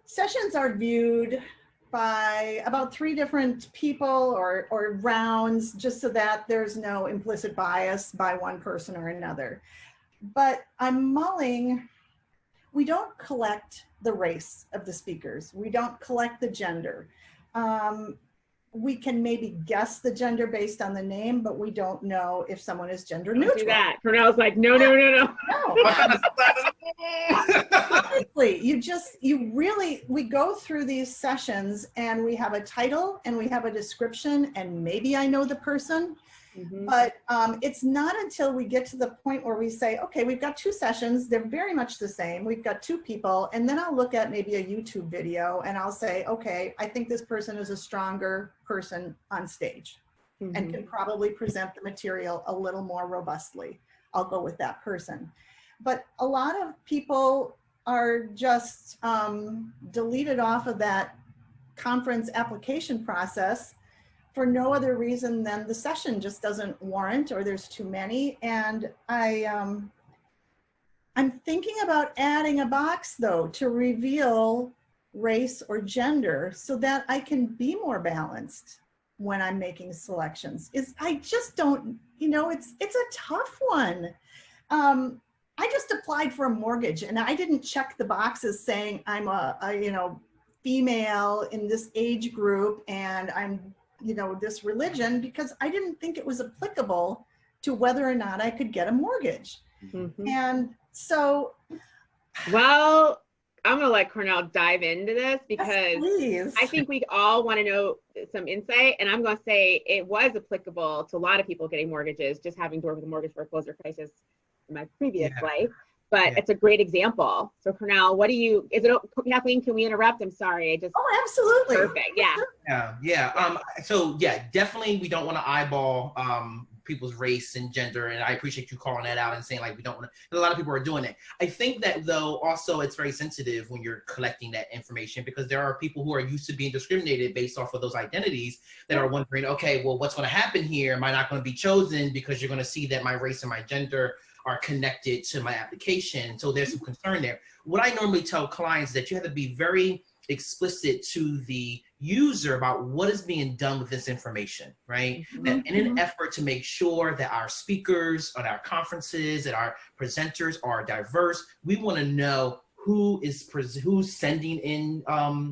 sessions are viewed by about 3 different people or rounds, just so that there's no implicit bias by one person or another. But I'm mulling, we don't collect the race of the speakers. We don't collect the gender. We can maybe guess the gender based on the name, but we don't know if someone is gender neutral. Do that. Cornell's like, no. Honestly, we go through these sessions and we have a title and we have a description and maybe I know the person. Mm-hmm. But it's not until we get to the point where we say, okay, we've got 2 sessions, they're very much the same, we've got 2 people, and then I'll look at maybe a YouTube video and I'll say, okay, I think this person is a stronger person on stage. and can probably present the material a little more robustly. I'll go with that person. But a lot of people are just deleted off of that conference application process for no other reason than the session just doesn't warrant, or there's too many. And I'm thinking about adding a box though to reveal race or gender so that I can be more balanced when I'm making selections. I just don't, it's a tough one. I just applied for a mortgage and I didn't check the boxes saying I'm a female in this age group and I'm, this religion, because I didn't think it was applicable to whether or not I could get a mortgage. And so. Well, I'm going to let Cornell dive into this because yes, I think we all want to know some insight. And I'm going to say it was applicable to a lot of people getting mortgages, just having to work with a mortgage foreclosure crisis in my previous life. But it's a great example. So Cornell, Kathleen, can we interrupt? I'm sorry. Oh, absolutely. Perfect. Yeah. So definitely we don't want to eyeball people's race and gender. And I appreciate you calling that out and saying like, we don't want to, a lot of people are doing it. I think that though, also it's very sensitive when you're collecting that information because there are people who are used to being discriminated based off of those identities that are wondering, okay, well, what's going to happen here? Am I not going to be chosen because you're going to see that my race and my gender are connected to my application? So there's some concern there. What I normally tell clients is that you have to be very explicit to the user about what is being done with this information, right? And in an effort to make sure that our speakers at our conferences, that our presenters are diverse, we want to know who's sending in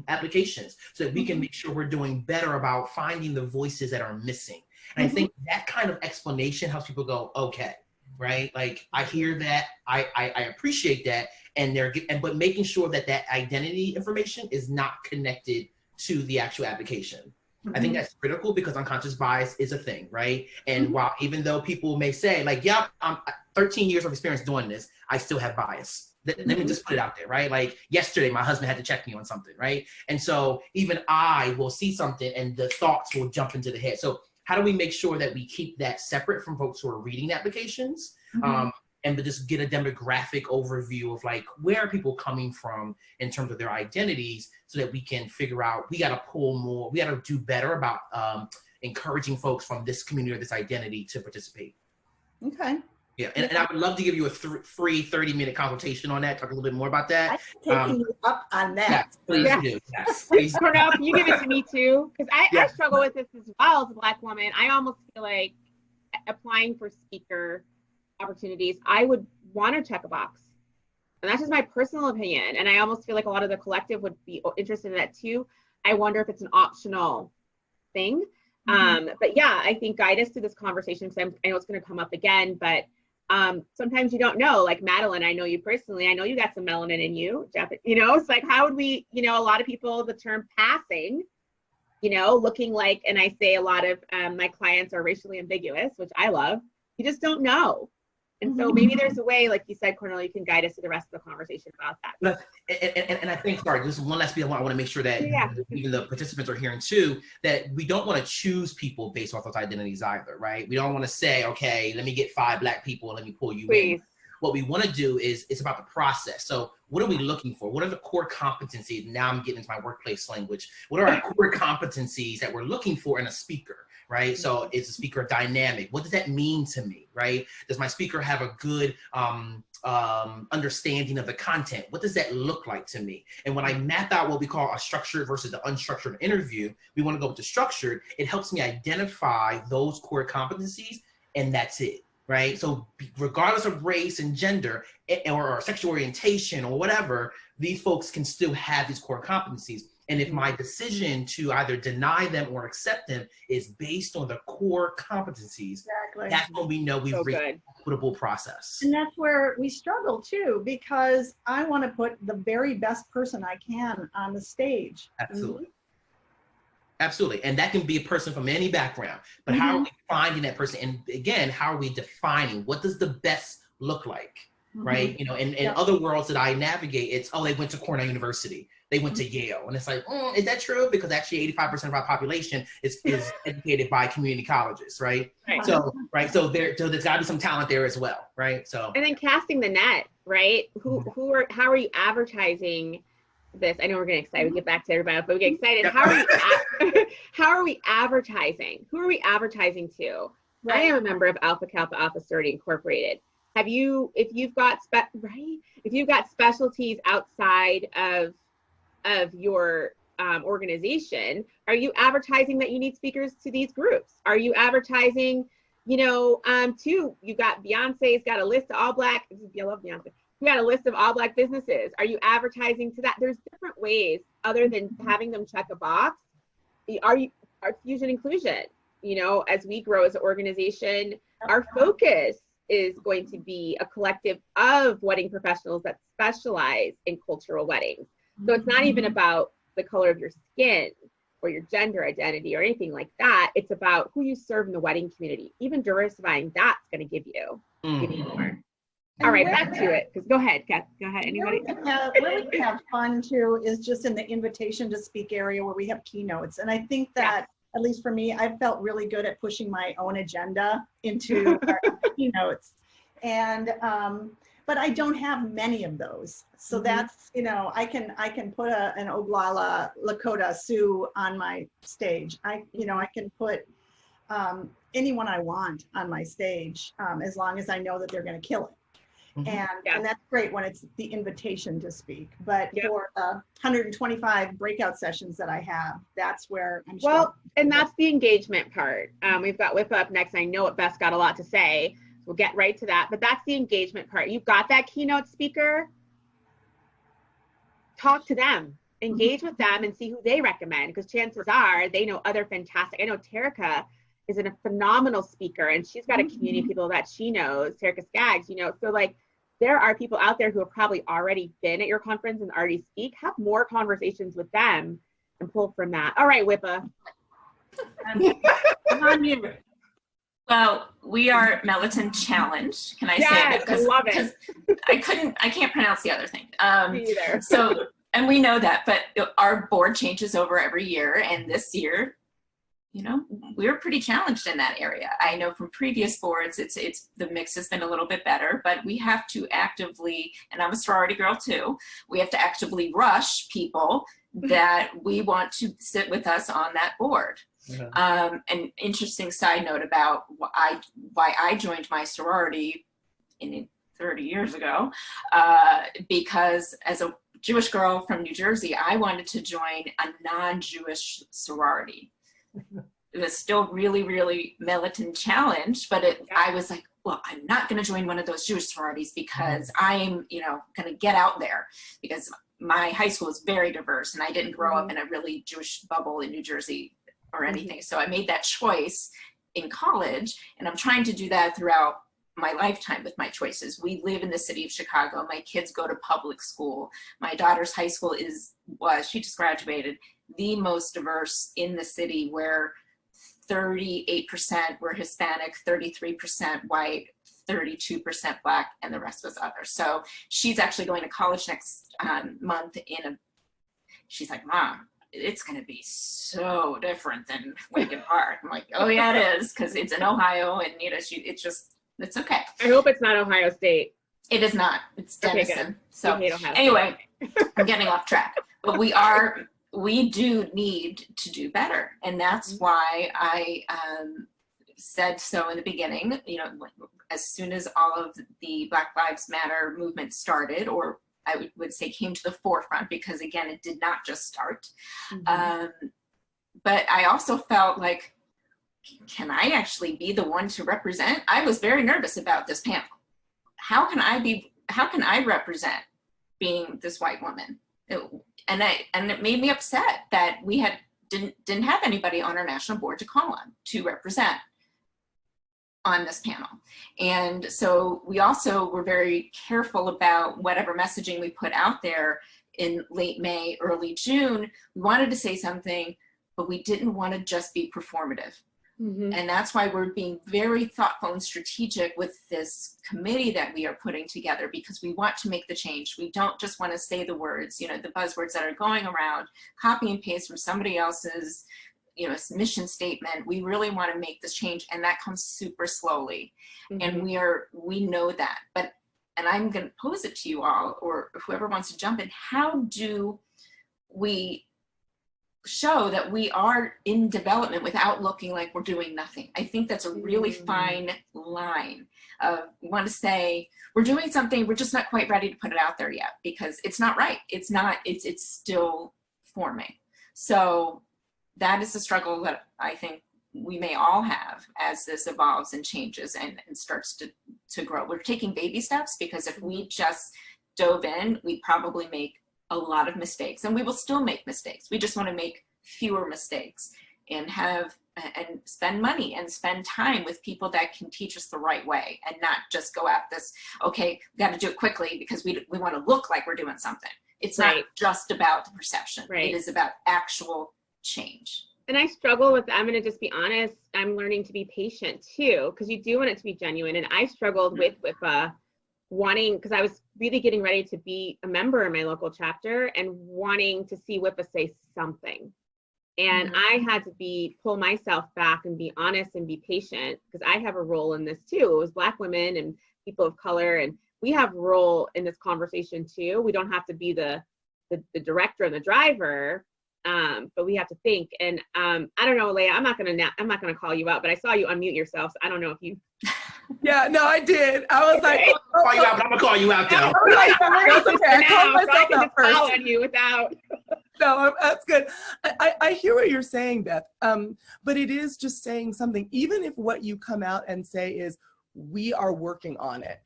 applications so that we can make sure we're doing better about finding the voices that are missing. And I think that kind of explanation helps people go, okay, right? Like I hear that, I appreciate that, but making sure that that identity information is not connected to the actual application. I think that's critical because unconscious bias is a thing, right? And while even though people may say like, yeah, I'm 13 years of experience doing this, I still have bias. Let me just put it out there, right? Like yesterday, my husband had to check me on something, right? And so even I will see something and the thoughts will jump into the head. So how do we make sure that we keep that separate from folks who are reading applications? And just get a demographic overview of like, where are people coming from in terms of their identities so that we can figure out, we got to pull more, we got to do better about encouraging folks from this community or this identity to participate. Okay. Yeah, and I would love to give you a free 30-minute consultation on that, talk a little bit more about that. I'm taking you up on that. Please do. Yes, please. Cornell, can you give it to me too? Because I struggle with this as well as a Black woman. I almost feel like applying for speaker opportunities, I would want to check a box. And that's just my personal opinion. And I almost feel like a lot of the collective would be interested in that too. I wonder if it's an optional thing. But yeah, I think guide us through this conversation because I know it's going to come up again, but sometimes you don't know, like Madeleine, I know you personally, I know you got some melanin in you, Jeff, it's like, how would we, a lot of people, the term passing, looking like, and I say a lot of my clients are racially ambiguous, which I love. You just don't know. And so maybe there's a way, like you said, Cornell, you can guide us to the rest of the conversation about that. And I think, sorry, this is one last bit I want to make sure that even the participants are hearing too, that we don't want to choose people based off those identities either, right? We don't want to say, okay, let me get 5 Black people and let me pull you in. What we want to do is it's about the process. So what are we looking for? What are the core competencies? Now I'm getting into my workplace language. What are our core competencies that we're looking for in a speaker? Right? So is the speaker dynamic? What does that mean to me, right? Does my speaker have a good understanding of the content? What does that look like to me? And when I map out what we call a structured versus the unstructured interview, we want to go with the structured. It helps me identify those core competencies, and that's it, right? So regardless of race and gender or sexual orientation or whatever, these folks can still have these core competencies. And if my decision to either deny them or accept them is based on the core competencies, that's when we know we've reached an equitable process. And that's where we struggle too, because I want to put the very best person I can on the stage. Absolutely. Absolutely. And that can be a person from any background. But how are we finding that person? And again, how are we defining? What does the best look like? right? You know, in other worlds that I navigate, it's, oh, they went to Cornell University, they went to Yale. And it's like, is that true? Because actually 85% of our population is educated by community colleges, right? So, so there's gotta be some talent there as well, right? So. And then casting the net, right? How are you advertising this? I know we're getting excited, we get back to everybody, but we get excited. How are we advertising? Who are we advertising to? I am a member of Alpha Kappa Alpha Sorority Incorporated. If you've got specialties outside of your organization, are you advertising that you need speakers to these groups? Are you advertising, you got Beyonce's got a list of all black, I love Beyonce. You got a list of all black businesses. Are you advertising to that? There's different ways other than having them check a box. Our Fusion Inclusion, as we grow as an organization, our focus is going to be a collective of wedding professionals that specialize in cultural weddings. So it's not even about the color of your skin or your gender identity or anything like that. It's about who you serve in the wedding community. Even diversifying that's going to give you more. All right, back to it. Go ahead, Kath. Go ahead. Anybody? Where we have fun too is just in the invitation to speak area where we have keynotes. And I think that, at least for me, I felt really good at pushing my own agenda into our keynotes. And but I don't have many of those. So that's, I can put an Oglala Lakota Sioux on my stage. I can put anyone I want on my stage as long as I know that they're going to kill it. And that's great when it's the invitation to speak. But for the 125 breakout sessions that I have, that's where I'm and that's the engagement part. We've got WIPA up next. I know Beth's got a lot to say. We'll get right to that. But that's the engagement part. You've got that keynote speaker. Talk to them. Engage with them and see who they recommend, because chances are they know other fantastic. I know Terica is a phenomenal speaker, and she's got a community of people that she knows, Terica Skaggs, so like, there are people out there who have probably already been at your conference and already speak. Have more conversations with them and pull from that. All right, WIPA. I'm on you. Well, we are Melton Challenge. Can I say it? I love it. I can't pronounce the other thing. Me either. So, and we know that, but our board changes over every year. And this year, we're pretty challenged in that area. I know from previous boards, the mix has been a little bit better, but we have to actively, and I'm a sorority girl too, we have to actively rush people that we want to sit with us on that board. An interesting side note about why I joined my sorority 30 years ago, because as a Jewish girl from New Jersey, I wanted to join a non-Jewish sorority. It was still really, really militant challenge, but I was like, well, I'm not going to join one of those Jewish sororities because I'm, going to get out there, because my high school is very diverse and I didn't grow up in a really Jewish bubble in New Jersey or anything. So I made that choice in college, and I'm trying to do that throughout my lifetime with my choices. We live in the city of Chicago. My kids go to public school. My daughter's high school she just graduated, the most diverse in the city, where 38% were Hispanic, 33% white, 32% black, and the rest was other. So she's actually going to college next month she's like, Mom, it's going to be so different than Lincoln Park. I'm like, oh yeah, it is, because it's in Ohio, and it's okay. I hope it's not Ohio State. It is not. It's Denison. Okay, so anyway, I'm getting off track. But we do need to do better. And that's why I said so in the beginning, as soon as all of the Black Lives Matter movement started, or I would say came to the forefront, because again, it did not just start. But I also felt like, can I actually be the one to represent? I was very nervous about this panel. How can I represent being this white woman? And it made me upset that we didn't have anybody on our national board to call on to represent on this panel. And so we also were very careful about whatever messaging we put out there in late May, early June. We wanted to say something, but we didn't want to just be performative. And that's why we're being very thoughtful and strategic with this committee that we are putting together, because we want to make the change. We don't just want to say the words, you know, the buzzwords that are going around, copy and paste from somebody else's, you know, mission statement. We really want to make this change, and that comes super slowly. And we know that. But, and I'm going to pose it to you all, or whoever wants to jump in, how do we show that we are in development without looking like we're doing nothing? I think that's a really fine line. We want to say we're doing something, we're just not quite ready to put it out there yet because it's not right. It's not, it's still forming. So that is a struggle that I think we may all have as this evolves and changes and starts to grow. We're taking baby steps, because if we just dove in, we'd probably make a lot of mistakes, and we will still make mistakes. We just want to make fewer mistakes and and spend money and spend time with people that can teach us the right way, and not just go at this, okay, we got to do it quickly because we want to look like we're doing something. It's not just about the perception. It is about actual change. And I struggle with, I'm going to just be honest, I'm learning to be patient too, because you do want it to be genuine. And I struggled with WIPA wanting, because I was really getting ready to be a member in my local chapter and wanting to see WIPA say something. And I had to pull myself back and be honest and be patient, because I have a role in this too. It was Black women and people of color, and we have a role in this conversation too. We don't have to be the director and the driver, but we have to think. And I don't know, Aleya, I'm not gonna call you out, but I saw you unmute yourself. So I don't know if you. Yeah, no, I did. I was like, I'll call you out, but I'm gonna call you out though. That's okay. I called myself out first. On you without. No, that's good. I hear what you're saying, Beth. But it is just saying something. Even if what you come out and say is, we are working on it.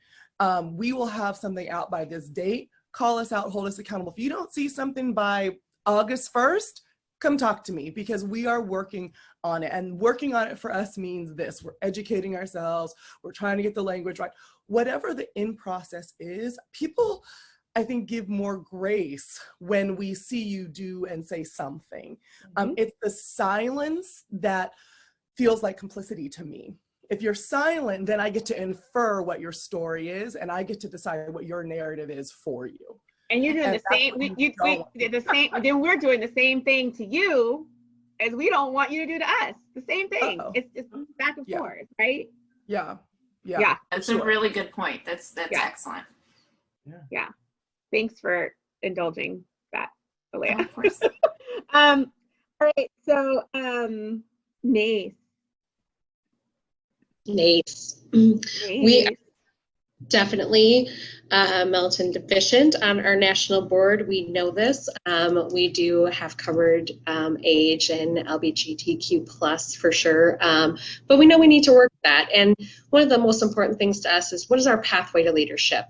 We will have something out by this date. Call us out, hold us accountable. If you don't see something by August 1st, come talk to me, because we are working on it. And working on it for us means this: we're educating ourselves, we're trying to get the language right. Whatever the in process is, people, I think, give more grace when we see you do and say something. It's the silence that feels like complicity to me. If you're silent, then I get to infer what your story is, and I get to decide what your narrative is for you. And you're doing the same. Then we're doing the same thing to you as we don't want you to do to us. The same thing. It's back and forth, right? Yeah. That's a really good point. That's excellent. Yeah. Thanks for indulging that, Aleya. Of course. All right. So, NACE. We are definitely militant deficient on our national board. We know this. We do have covered age and LGBTQ plus for sure, but we know we need to work that. And one of the most important things to us is, what is our pathway to leadership?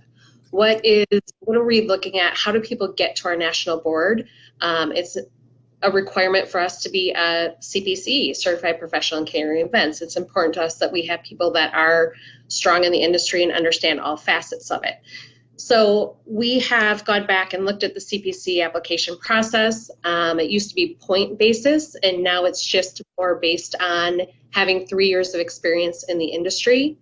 What are we looking at? How do people get to our national board? It's a requirement for us to be a CPCE, Certified Professional in Catering Events. It's important to us that we have people that are strong in the industry and understand all facets of it. So we have gone back and looked at the CPCE application process. It used to be point basis, and now it's just more based on having 3 years of experience in the industry.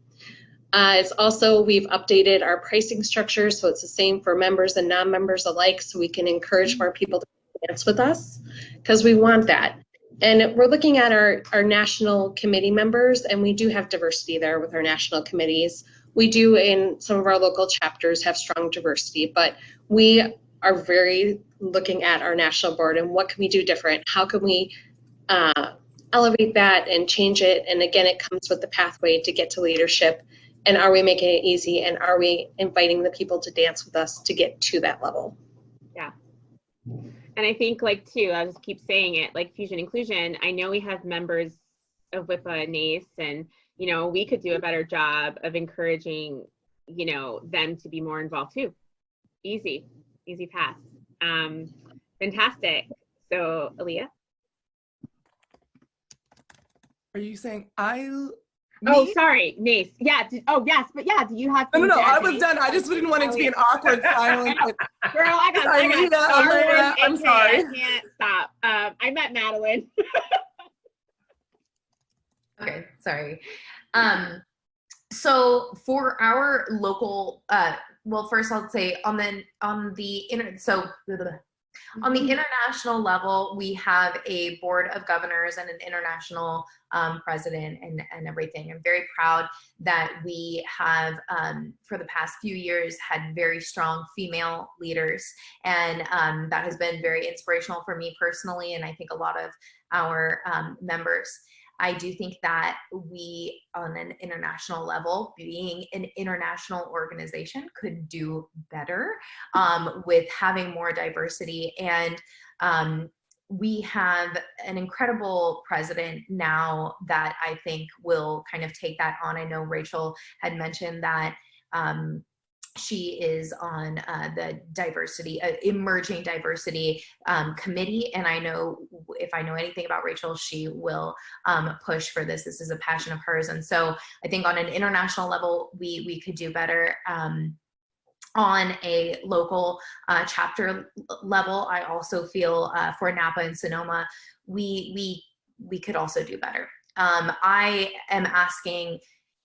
It's also, we've updated our pricing structure, so it's the same for members and non-members alike, so we can encourage more people to dance with us, because we want that. And we're looking at our national committee members, and we do have diversity there with our national committees. We do, in some of our local chapters, have strong diversity, but we are very looking at our national board and what can we do different? How can we elevate that and change it? And again, it comes with the pathway to get to leadership. And are we making it easy? And are we inviting the people to dance with us to get to that level? Yeah. And I think, like, too, I'll just keep saying it, like Fusion Inclusion, I know we have members of WIPA and NACE, and, you know, we could do a better job of encouraging, you know, them to be more involved too. Easy pass. Fantastic. So, Aleya? Are you saying Oh, sorry, NACE. Yeah. Yes, but yeah. Do you have? No. I was done. I just didn't want it to be an awkward silence. Girl, I got. I'm sorry. I can't stop. I met Madeleine. Okay, sorry. So for our local, well, first I'll say on the international level, we have a board of governors and an international president and everything. I'm very proud that we have, for the past few years, had very strong female leaders. And that has been very inspirational for me personally, and I think a lot of our members. I do think that we, on an international level, being an international organization, could do better with having more diversity. And we have an incredible president now that I think will kind of take that on. I know Rachel had mentioned that she is on the diversity, emerging diversity committee. And I know if I know anything about Rachel, she will push for this. This is a passion of hers. And so I think on an international level, we could do better. On a local chapter level, I also feel for Napa and Sonoma, we could also do better. I am asking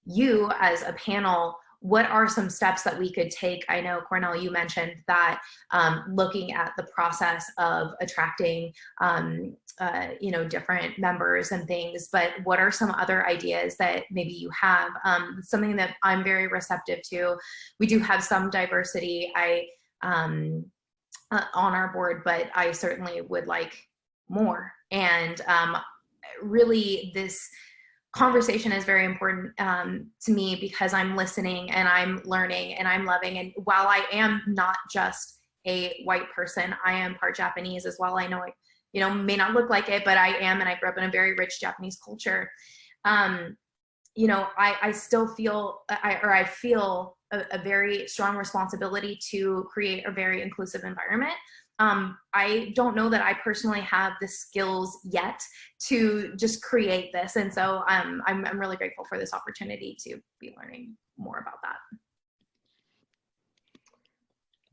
you as a panel, what are some steps that we could take? I know, Cornell, you mentioned that looking at the process of attracting, different members and things, but what are some other ideas that maybe you have? Something that I'm very receptive to. We do have some diversity on our board, but I certainly would like more. And really, this conversation is very important to me because I'm listening and I'm learning and I'm loving. And while I am not just a white person, I am part Japanese as well. I know it, may not look like it, but I am, and I grew up in a very rich Japanese culture. I still feel, I feel a very strong responsibility to create a very inclusive environment. I don't know that I personally have the skills yet to just create this. And so I'm really grateful for this opportunity to be learning more about that.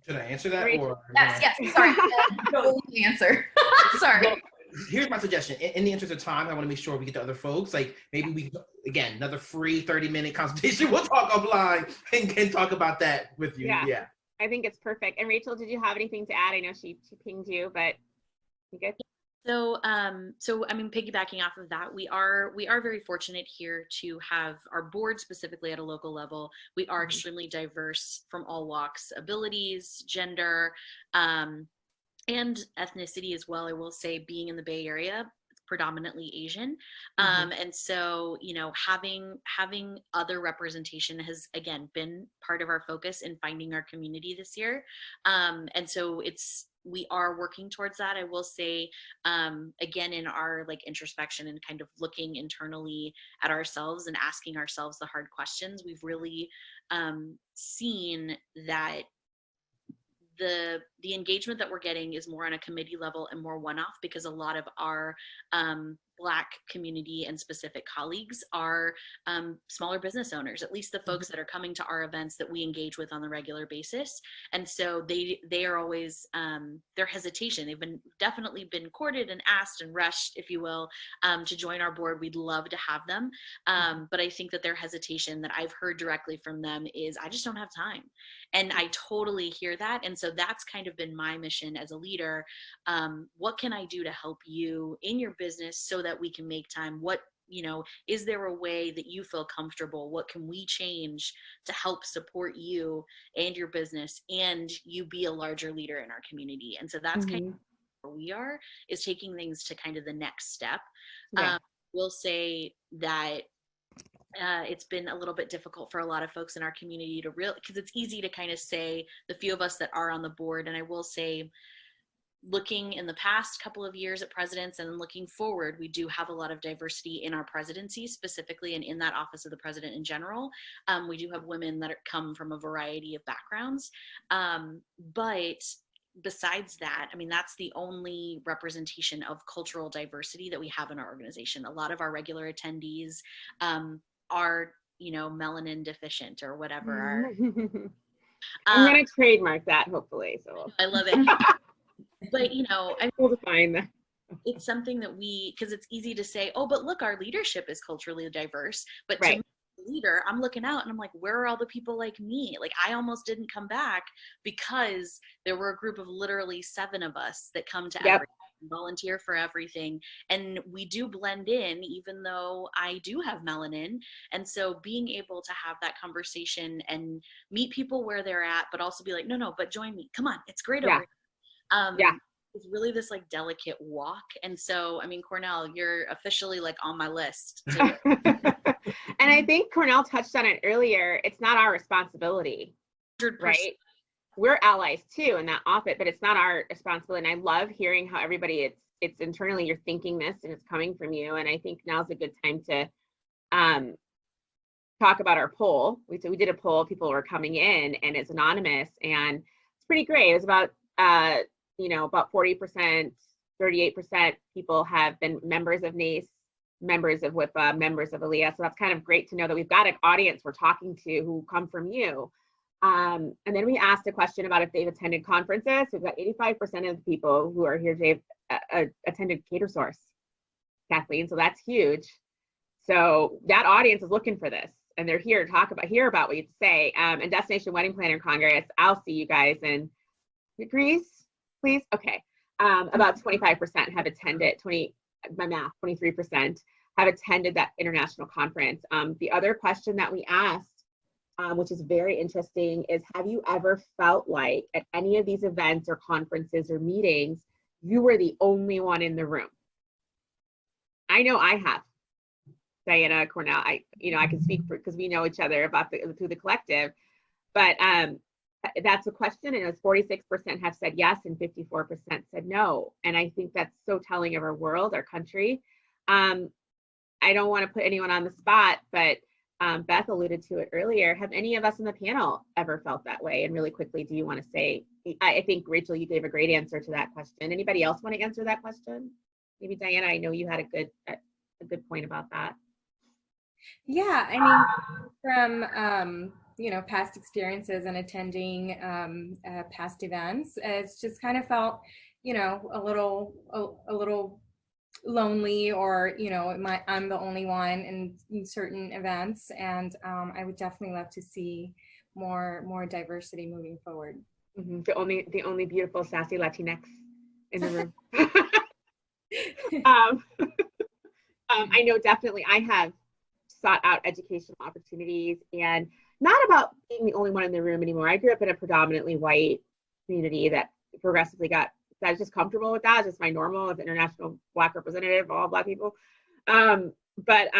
Should I answer that? Or yes, sorry. No answer. Sorry. Well, here's my suggestion. In the interest of time, I want to make sure we get to other folks. Like maybe we, again, another free 30-minute consultation. We'll talk offline and can talk about that with you. Yeah. I think it's perfect. And Rachel, did you have anything to add? I know she pinged you, but you good? So I mean, piggybacking off of that, we are very fortunate here to have our board, specifically at a local level. We are extremely diverse from all walks, abilities, gender, and ethnicity as well. I will say, being in the Bay Area, predominantly Asian. And so, having other representation has, again, been part of our focus in finding our community this year. And so we are working towards that. I will say, again, in our introspection and kind of looking internally at ourselves and asking ourselves the hard questions, we've really seen that the engagement that we're getting is more on a committee level and more one-off, because a lot of our Black community and specific colleagues are smaller business owners, at least the folks that are coming to our events that we engage with on a regular basis. And so they are always, their hesitation, they've definitely been courted and asked and rushed, if you will, to join our board. We'd love to have them. But I think that their hesitation that I've heard directly from them is, I just don't have time. And I totally hear that. And so that's kind of been my mission as a leader. What can I do to help you in your business so that we can make time? What, is there a way that you feel comfortable? What can we change to help support you and your business and you be a larger leader in our community? And so that's kind of where we are, is taking things to kind of the next step. We'll say that it's been a little bit difficult for a lot of folks in our community to because it's easy to kind of say the few of us that are on the board. And I will say, looking in the past couple of years at presidents and looking forward, we do have a lot of diversity in our presidency specifically, and in that office of the president in general. We do have women that come from a variety of backgrounds. But besides that, I mean, that's the only representation of cultural diversity that we have in our organization. A lot of our regular attendees are, melanin deficient or whatever. I'm going to trademark that, hopefully. So I love it. But, we'll define that. it's something that because it's easy to say, oh, but look, our leadership is culturally diverse. But to me, leader, I'm looking out and I'm like, where are all the people like me? Like, I almost didn't come back because there were a group of literally 7 of us that come to everything, volunteer for everything, and we do blend in, even though I do have melanin. And so being able to have that conversation and meet people where they're at, but also be like, no, but join me, come on, it's great over here. It's really this like delicate walk. And so, I mean, Cornell, you're officially like on my list too. And I think Cornell touched on it earlier. It's not our responsibility, 100%. right? We're allies too in that office, but it's not our responsibility. And I love hearing how everybody, it's internally, you're thinking this and it's coming from you. And I think now's a good time to talk about our poll. We did a poll, people were coming in, and it's anonymous, and it's pretty great. It was about, about 40%, 38% people have been members of NACE, members of WIPA, members of ILEA. So that's kind of great to know that we've got an audience we're talking to who come from you. And then we asked a question about if they've attended conferences. We've got 85% of the people who are here today attended Catersource, Kathleen. So that's huge. So that audience is looking for this, and they're here to hear about what you say. And Destination Wedding Planner Congress, I'll see you guys in Greece, please. Okay. About 25% have attended, 23% have attended that international conference. The other question that we asked, which is very interesting, is have you ever felt like at any of these events or conferences or meetings, you were the only one in the room? I know I have. Diana, Cornell, I can speak for, because we know each other through the collective, but that's a question, and it was 46% have said yes and 54% said no. And I think that's so telling of our world, our country. I don't want to put anyone on the spot, but Beth alluded to it earlier. Have any of us in the panel ever felt that way? And really quickly, do you want to say, I think Rachel, you gave a great answer to that question. Anybody else want to answer that question? Maybe Diana, I know you had a good point about that. Yeah, I mean, from past experiences and attending past events, it's just kind of felt, a little lonely, or I'm the only one in certain events, and I would definitely love to see more diversity moving forward. Mm-hmm. The only beautiful sassy Latinx in the room. I know definitely I have sought out educational opportunities, and not about being the only one in the room anymore. I grew up in a predominantly white community that progressively I was just comfortable with that. It's just my normal as international Black representative, all Black people. But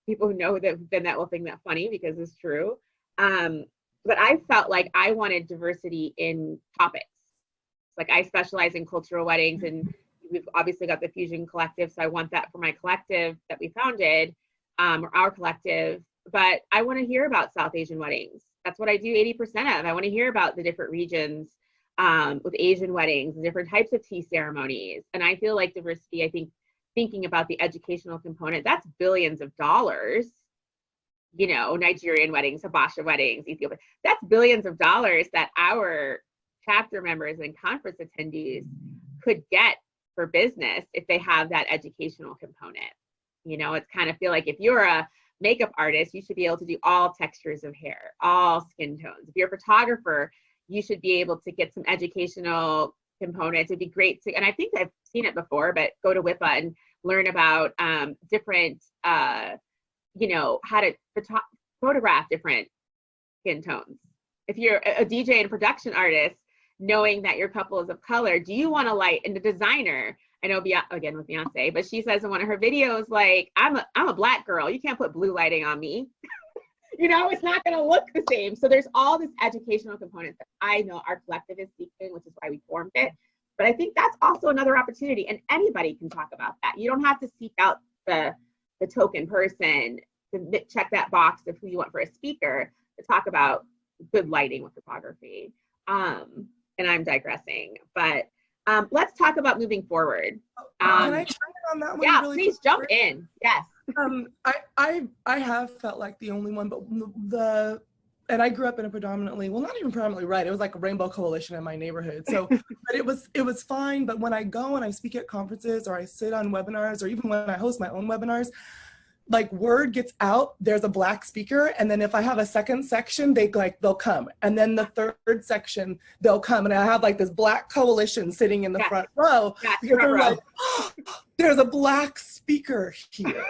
people who know that will think that funny because it's true. But I felt like I wanted diversity in topics. Like I specialize in cultural weddings, and we've obviously got the Fusion Collective. So I want that for my collective that we founded, or our collective. But I want to hear about South Asian weddings. That's what I do 80% of. I want to hear about the different regions with Asian weddings, and different types of tea ceremonies. And I feel like diversity, I think, thinking about the educational component, that's billions of dollars. Nigerian weddings, Habasha weddings, Ethiopia, that's billions of dollars that our chapter members and conference attendees could get for business if they have that educational component. It's kind of feel like if you're a makeup artist, you should be able to do all textures of hair, all skin tones. If you're a photographer, you should be able to get some educational components. It'd be great to, and I think I've seen it before, but go to WIPA and learn about different, how to photograph different skin tones. If you're a DJ and production artist, knowing that your couple is of color, do you want to light, and the designer, I know again with Beyonce, but she says in one of her videos, like, I'm a Black girl, you can't put blue lighting on me. It's not going to look the same. So there's all this educational component that I know our collective is seeking, which is why we formed it. But I think that's also another opportunity, and anybody can talk about that. You don't have to seek out the token person to check that box of who you want for a speaker to talk about good lighting with photography. And I'm digressing, but let's talk about moving forward. Can I chime in on that one? Yeah, really please quick? Jump in. Yes. I have felt like the only one, but and I grew up in a predominantly, well, not even predominantly right. It was like a rainbow coalition in my neighborhood. So, but it was fine. But when I go and I speak at conferences or I sit on webinars or even when I host my own webinars, like word gets out, there's a Black speaker. And then if I have a second section, they'll come. And then the third section, they'll come. And I have like this Black coalition sitting in the front row. Because they're like, oh, there's a Black speaker here.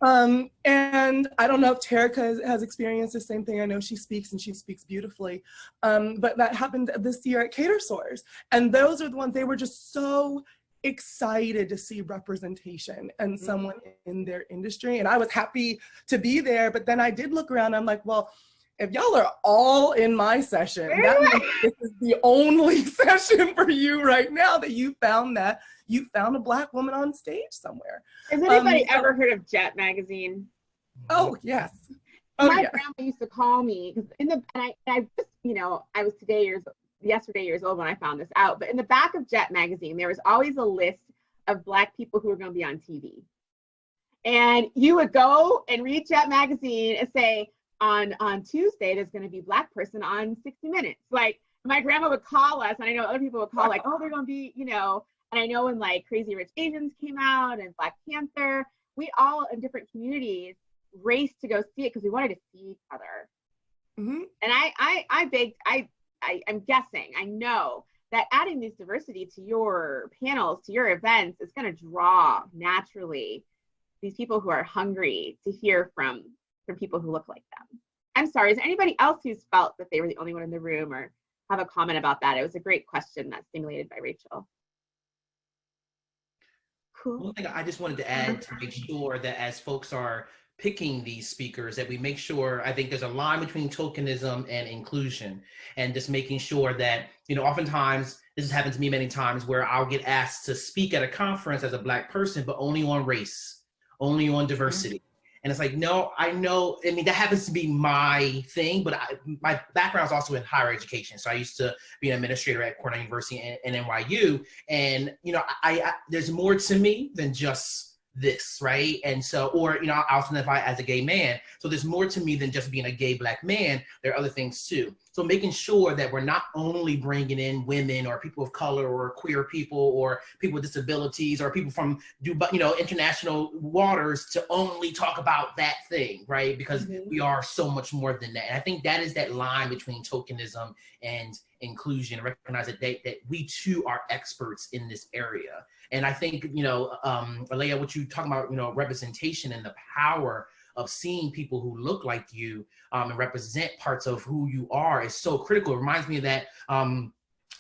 And I don't know if Terica has experienced the same thing. I know she speaks and she speaks beautifully. But that happened this year at Catersource. And those are the ones, they were just so excited to see representation and someone in their industry. And I was happy to be there, but then I did look around, I'm like, well, if y'all are all in my session, that means this is the only session for you right now that you found a Black woman on stage somewhere. Has anybody ever heard of Jet magazine? Oh, yes. Oh, my grandma used to call me because I just, I was yesterday years old when I found this out, but in the back of Jet magazine, there was always a list of Black people who were going to be on TV. And you would go and read Jet magazine and say, on Tuesday, there's going to be Black person on 60 Minutes. Like my grandma would call us, and I know other people would call like, oh, they're going to be, and I know when like Crazy Rich Asians came out and Black Panther, we all in different communities raced to go see it because we wanted to see each other. And I'm guessing, I know that adding this diversity to your panels, to your events, is going to draw naturally these people who are hungry to hear from people who look like them. I'm sorry, is there anybody else who's felt that they were the only one in the room or have a comment about that? It was a great question that's stimulated by Rachel. Cool. One thing I just wanted to add to make sure that as folks are picking these speakers, that we make sure, I think there's a line between tokenism and inclusion, and just making sure that, oftentimes, this has happened to me many times where I'll get asked to speak at a conference as a Black person, but only on race, only on diversity. And it's like, no, I know, that happens to be my thing, but my background is also in higher education. So I used to be an administrator at Cornell University and NYU. And, there's more to me than just this, right? And so, I also identify as a gay man. So there's more to me than just being a gay Black man. There are other things too. So making sure that we're not only bringing in women or people of color or queer people or people with disabilities or people from, international waters to only talk about that thing, right? Because we are so much more than that. And I think that is that line between tokenism and inclusion, recognize that we too are experts in this area. And I think, Aleya, what you talking about, representation and the power of seeing people who look like you and represent parts of who you are is so critical. It reminds me of that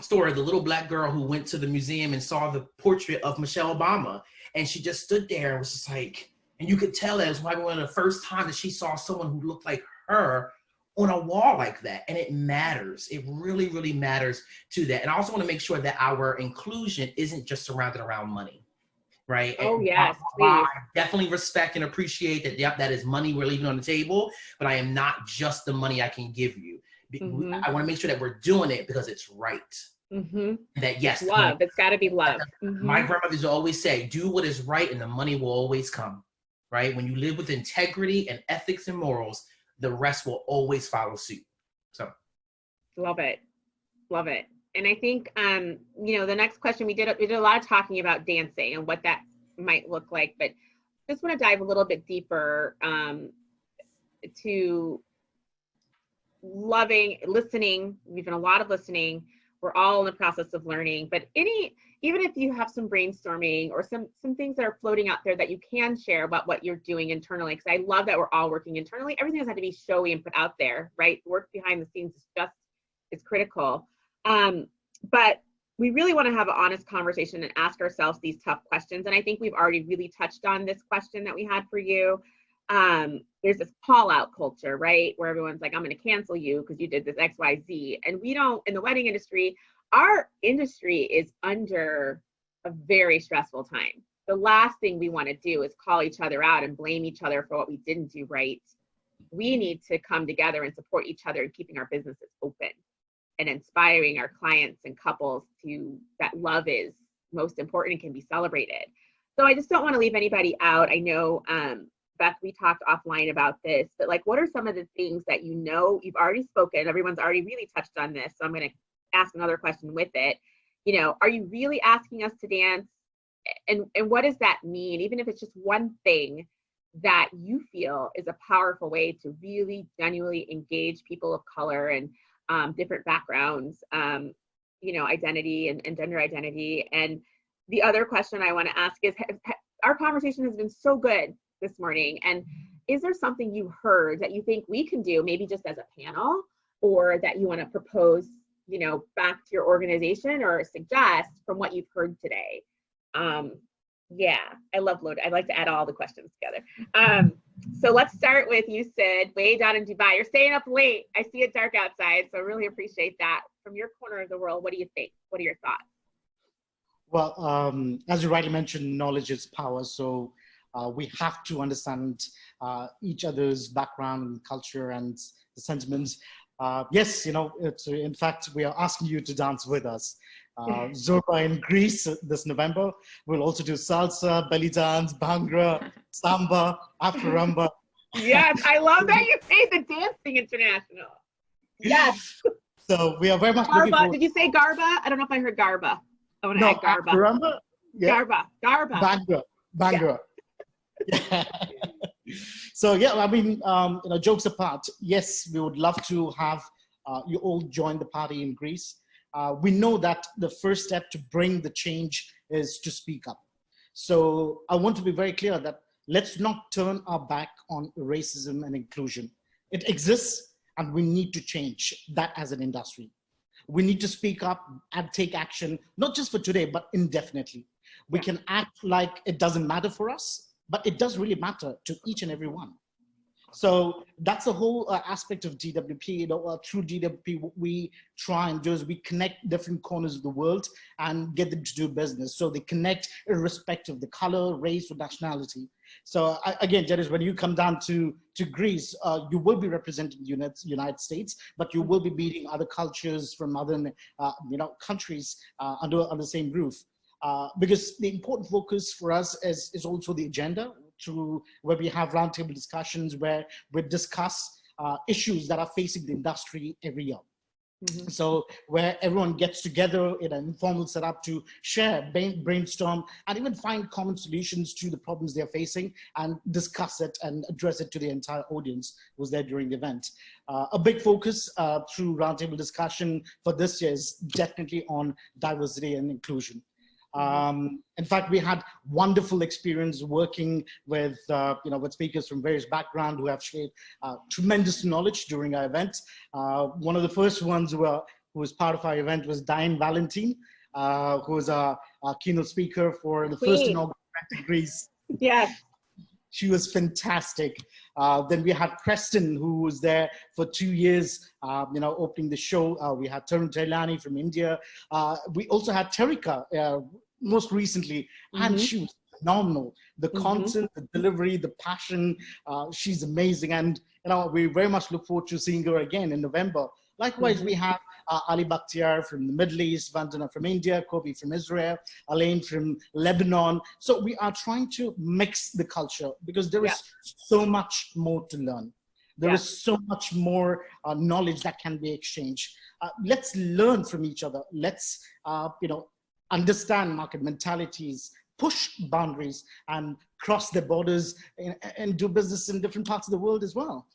story, the little Black girl who went to the museum and saw the portrait of Michelle Obama. And she just stood there and was just like, and you could tell that it was probably one of the first times that she saw someone who looked like her on a wall like that. And it matters. It really, really matters to that. And I also want to make sure that our inclusion isn't just surrounded around money, right? Oh, and yes, I definitely respect and appreciate that, yep, that is money we're leaving on the table, but I am not just the money I can give you. I want to make sure that we're doing it because it's right. That, yes. Love, it's got to be love. My grandmother used to always say, do what is right and the money will always come, right? When you live with integrity and ethics and morals, the rest will always follow suit. So. Love it. Love it. And I think, the next question, we did a lot of talking about dancing and what that might look like, but just want to dive a little bit deeper to listening. We've done a lot of listening. We're all in the process of learning, but even if you have some brainstorming or some things that are floating out there that you can share about what you're doing internally, because I love that we're all working internally. Everything doesn't have to be showy and put out there, right? The work behind the scenes is critical. But we really want to have an honest conversation and ask ourselves these tough questions. And I think we've already really touched on this question that we had for you. There's this call out culture, right? Where everyone's like, I'm going to cancel you because you did this X, Y, Z. And we don't, in the wedding industry, our industry is under a very stressful time. The last thing we want to do is call each other out and blame each other for what we didn't do right. We need to come together and support each other in keeping our businesses open and inspiring our clients and couples to that love is most important and can be celebrated. So I just don't want to leave anybody out. I know Beth, we talked offline about this, but like, what are some of the things that you've already spoken, everyone's already really touched on this, so I'm going to ask another question with it. Are you really asking us to dance? And what does that mean? Even if it's just one thing that you feel is a powerful way to really genuinely engage people of color and different backgrounds, identity and gender identity. And the other question I want to ask is, our conversation has been so good this morning, and is there something you heard that you think we can do, maybe just as a panel, or that you want to propose, back to your organization or suggest from what you've heard today? Yeah, I love loaded. I like to add all the questions together. So let's start with you, Sidh, way down in Dubai. You're staying up late. I see it dark outside, so I really appreciate that. From your corner of the world, what do you think? What are your thoughts? Well, as you rightly mentioned, knowledge is power. So we have to understand each other's background and culture and the sentiments. Yes, in fact, we are asking you to dance with us. Zorba in Greece this November. We'll also do salsa, belly dance, bhangra, samba, afro-rumba. Yes, I love that you say the dancing international. Yes. So we are very much Garba. looking forward. Did you say garba? I don't know if I heard garba. I want to add garba. Afro-rumba? Yeah. Garba. Bhangra. Yeah. So yeah, I mean, jokes apart, yes, we would love to have you all join the party in Greece. We know that the first step to bring the change is to speak up. So I want to be very clear that let's not turn our back on racism and inclusion. It exists, and we need to change that as an industry. We need to speak up and take action, not just for today, but indefinitely. We can act like it doesn't matter for us, but it does really matter to each and every one. So that's the whole aspect of DWP. Through DWP, what we try and do is we connect different corners of the world and get them to do business. So they connect irrespective of the color, race, or nationality. So again, Dennis, when you come down to Greece, you will be representing the United States, but you will be meeting other cultures from other countries under the same roof. Because the important focus for us is also the agenda, where we have roundtable discussions where we discuss issues that are facing the industry every year. Mm-hmm. So where everyone gets together in an informal setup to share, brainstorm, and even find common solutions to the problems they're facing and discuss it and address it to the entire audience who was there during the event. A big focus through roundtable discussion for this year is definitely on diversity and inclusion. In fact, we had wonderful experience working with with speakers from various backgrounds who have shared tremendous knowledge during our event. One of the first ones who was part of our event was Diane Valentine, who was our keynote speaker for the first inaugural event in Greece. Yes. She was fantastic. Then we had Preston, who was there for 2 years, opening the show. We had Tarun Tailani from India. We also had Terika most recently, and she was phenomenal. The content, the delivery, the passion, she's amazing. And we very much look forward to seeing her again in November. Likewise, we have Ali Bakhtiar from the Middle East, Vandana from India, Kobe from Israel, Alain from Lebanon. So we are trying to mix the culture because there is so much more to learn. There is so much more knowledge that can be exchanged. Let's learn from each other. Let's, understand market mentalities, push boundaries, and cross the borders and do business in different parts of the world as well.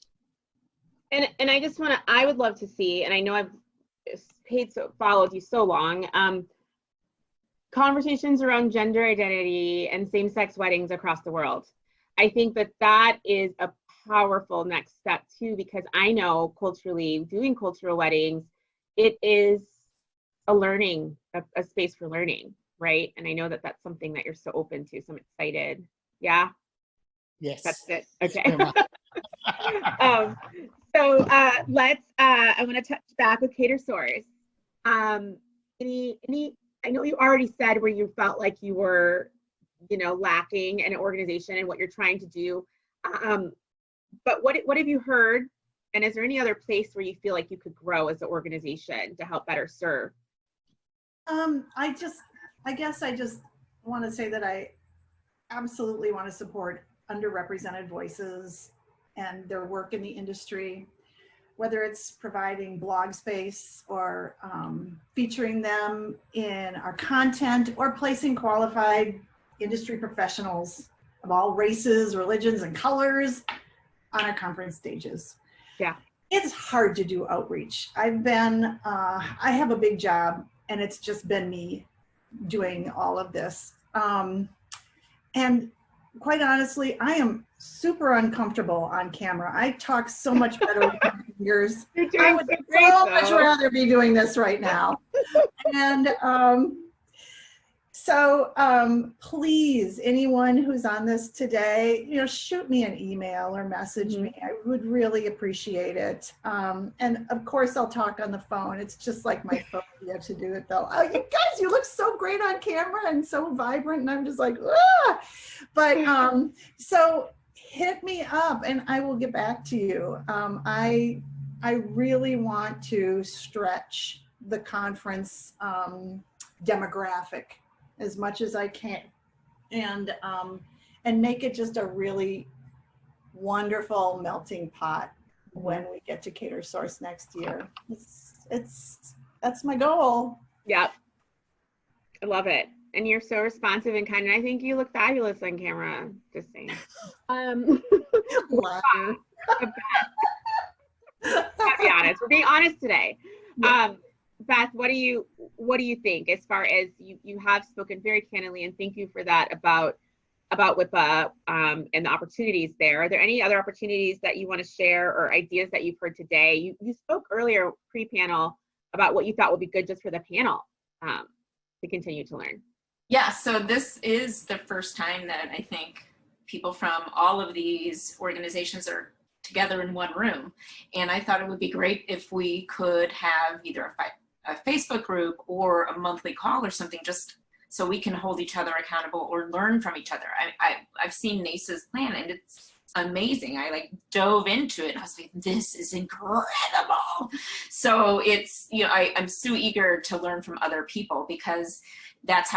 And I would love to see, and I know I've followed you so long, conversations around gender identity and same-sex weddings across the world. I think that is a powerful next step too, because I know culturally, doing cultural weddings, it is a space for learning, right? And I know that that's something that you're so open to, so I'm excited. Yeah? Yes. That's it, okay. So I want to touch back with Catersource. I know you already said where you felt like you were, lacking in an organization and what you're trying to do. But what have you heard? And is there any other place where you feel like you could grow as an organization to help better serve? I guess I just want to say that I absolutely want to support underrepresented voices and their work in the industry, whether it's providing blog space or featuring them in our content or placing qualified industry professionals of all races, religions, and colors on our conference stages. Yeah. It's hard to do outreach. I have a big job and it's just been me doing all of this. And quite honestly, I am super uncomfortable on camera. I talk so much better with my fingers. I would so much rather be doing this right now. And so please, anyone who's on this today, shoot me an email or message me. I would really appreciate it. And of course, I'll talk on the phone. It's just like my phobia to do it, though. Oh, you guys, you look so great on camera and so vibrant. And I'm just like, ah! But so hit me up and I will get back to you. I really want to stretch the conference demographic as much as I can, and make it just a really wonderful melting pot when we get to Catersource next year. That's my goal. Yep, I love it, and you're so responsive and kind. And I think you look fabulous on camera. Just saying. Gotta be honest. We're being honest today. Beth, what do you think as far as you have spoken very candidly, and thank you for that about WIPA and the opportunities there. Are there any other opportunities that you want to share or ideas that you've heard today? You spoke earlier pre-panel about what you thought would be good just for the panel to continue to learn. Yeah, so this is the first time that I think people from all of these organizations are together in one room. And I thought it would be great if we could have either a Facebook group or a monthly call or something, just so we can hold each other accountable or learn from each other. I've seen NACE's plan and it's amazing. I dove into it and I was like, this is incredible. So it's, I'm so eager to learn from other people, because that's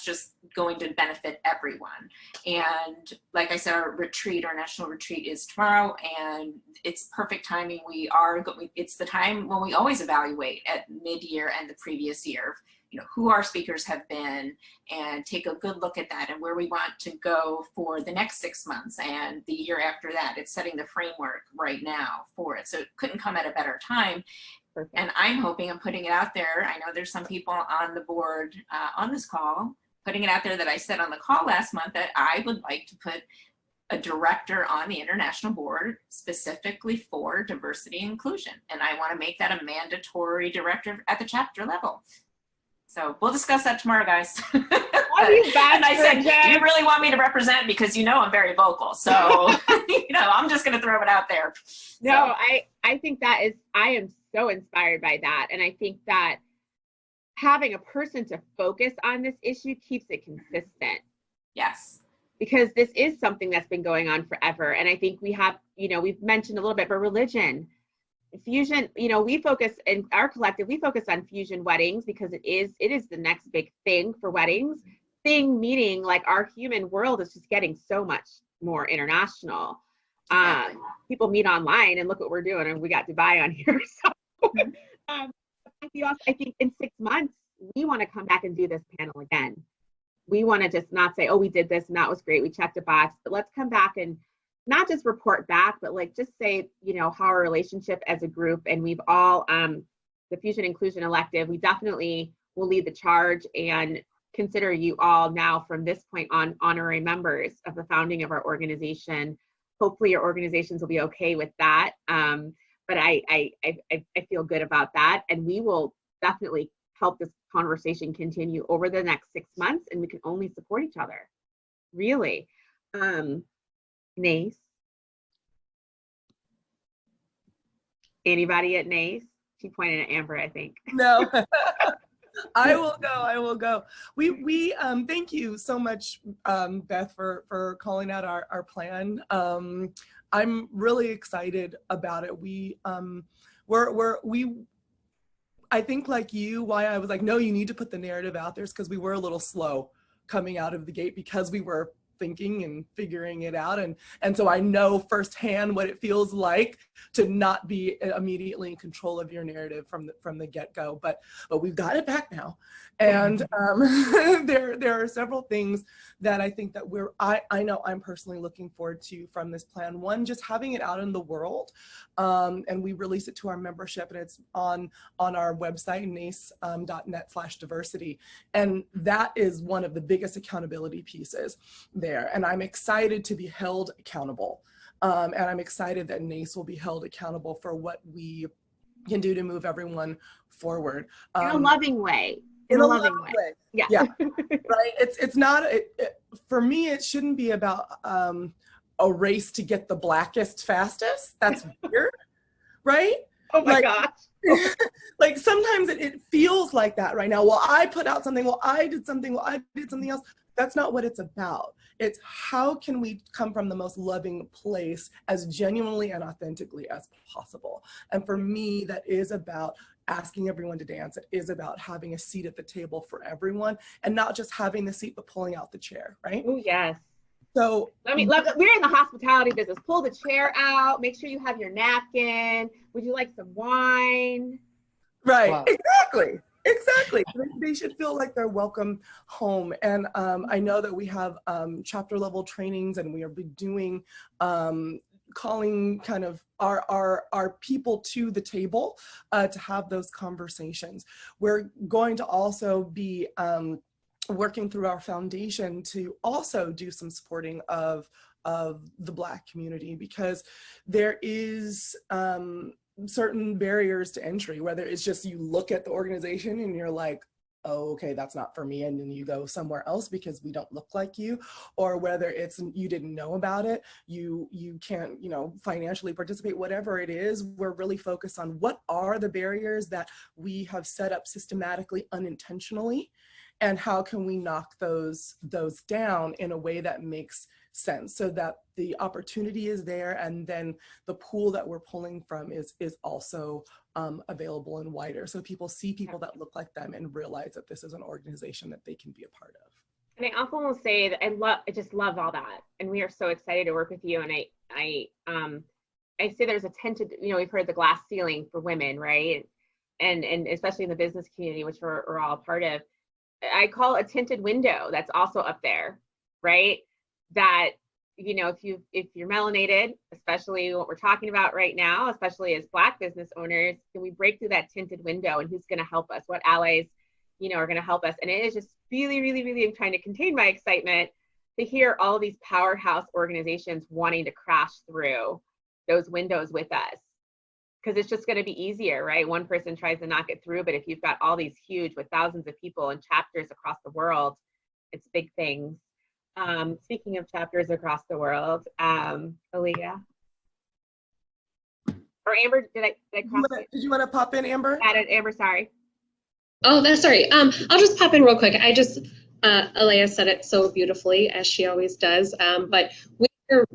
just going to benefit everyone. And like I said, our national retreat is tomorrow, and it's perfect timing. It's the time when we always evaluate at mid-year and the previous year, who our speakers have been, and take a good look at that and where we want to go for the next 6 months and the year after that. It's setting the framework right now for it. So it couldn't come at a better time. Perfect. And I'm putting it out there. I know there's some people on the board on this call, putting it out there that I said on the call last month that I would like to put a director on the international board specifically for diversity and inclusion. And I want to make that a mandatory director at the chapter level. So we'll discuss that tomorrow, guys. And I said, do you really want me to represent? Because I'm very vocal. So, I'm just going to throw it out there. No, I think I am so inspired by that. And I think that having a person to focus on this issue keeps it consistent. Yes. Because this is something that's been going on forever. And I think we have, we've mentioned a little bit, but religion, fusion, we focus in our collective, we focus on fusion weddings because it is the next big thing for weddings. Thing meaning like our human world is just getting so much more international. People meet online and look what we're doing, and we got Dubai on here. So I think in 6 months, we want to come back and do this panel again. We want to just not say, oh, we did this and that was great, we checked a box, but let's come back and not just report back, but just say, how our relationship as a group, and we've all, the Fusion Inclusion Elective, we definitely will lead the charge and consider you all now from this point on honorary members of the founding of our organization. Hopefully your organizations will be okay with that. But I feel good about that, and we will definitely help this conversation continue over the next 6 months, and we can only support each other, really. NACE. Anybody at NACE? She pointed at Amber, I think. No. I will go. We thank you so much, Beth, for calling out our plan. I'm really excited about it. I think like you, why I was like, no, you need to put the narrative out there is because we were a little slow coming out of the gate, because we were thinking and figuring it out. And so I know firsthand what it feels like to not be immediately in control of your narrative from the get-go. But we've got it back now. And there are several things that I think that I know I'm personally looking forward to from this plan. One, just having it out in the world. And we release it to our membership, and it's on our website, nace.net/diversity. And that is one of the biggest accountability pieces there. And I'm excited to be held accountable. And I'm excited that NACE will be held accountable for what we can do to move everyone forward. In a loving way. In a loving way. Yeah. Right. It's not, for me, it shouldn't be about a race to get the blackest fastest. That's weird. Right? Oh my gosh. Like sometimes it feels like that right now. Well, I put out something. Well, I did something. Well, I did something else. That's not what it's about. It's how can we come from the most loving place as genuinely and authentically as possible. And for me, that is about asking everyone to dance. It is about having a seat at the table for everyone, and not just having the seat, but pulling out the chair, right? Oh, yes. So we're in the hospitality business. Pull the chair out. Make sure you have your napkin. Would you like some wine? Right. Wow. Exactly. They should feel like they're welcome home. And I know that we have chapter level trainings, and we are doing calling kind of our people to the table to have those conversations. We're going to also be working through our foundation to also do some supporting of the Black community, because there is certain barriers to entry, whether it's just you look at the organization and you're like, oh, okay, that's not for me, and then you go somewhere else because we don't look like you, or whether it's you didn't know about it, you can't, financially participate, whatever it is. We're really focused on what are the barriers that we have set up systematically, unintentionally, and how can we knock those down in a way that makes sense, so that the opportunity is there, and then the pool that we're pulling from is also available and wider, so people see people that look like them and realize that this is an organization that they can be a part of. And I often will say that I just love all that, and we are so excited to work with you. And I say there's a tinted, we've heard the glass ceiling for women, right? And especially in the business community, which we're all a part of. I call it a tinted window that's also up there, right? That, if you're melanated, especially what we're talking about right now, especially as Black business owners, can we break through that tinted window, and who's going to help us? What allies, are going to help us? And it is just really, really, really, I'm trying to contain my excitement to hear all of these powerhouse organizations wanting to crash through those windows with us. Because it's just going to be easier, right? One person tries to knock it through, but if you've got all these huge with thousands of people and chapters across the world, it's big things. Speaking of chapters across the world, Aleya. Or Amber, did I cross it? Did you want to pop in, Amber? Amber, sorry. Oh, that's sorry. I'll just pop in real quick. Aleya said it so beautifully, as she always does. But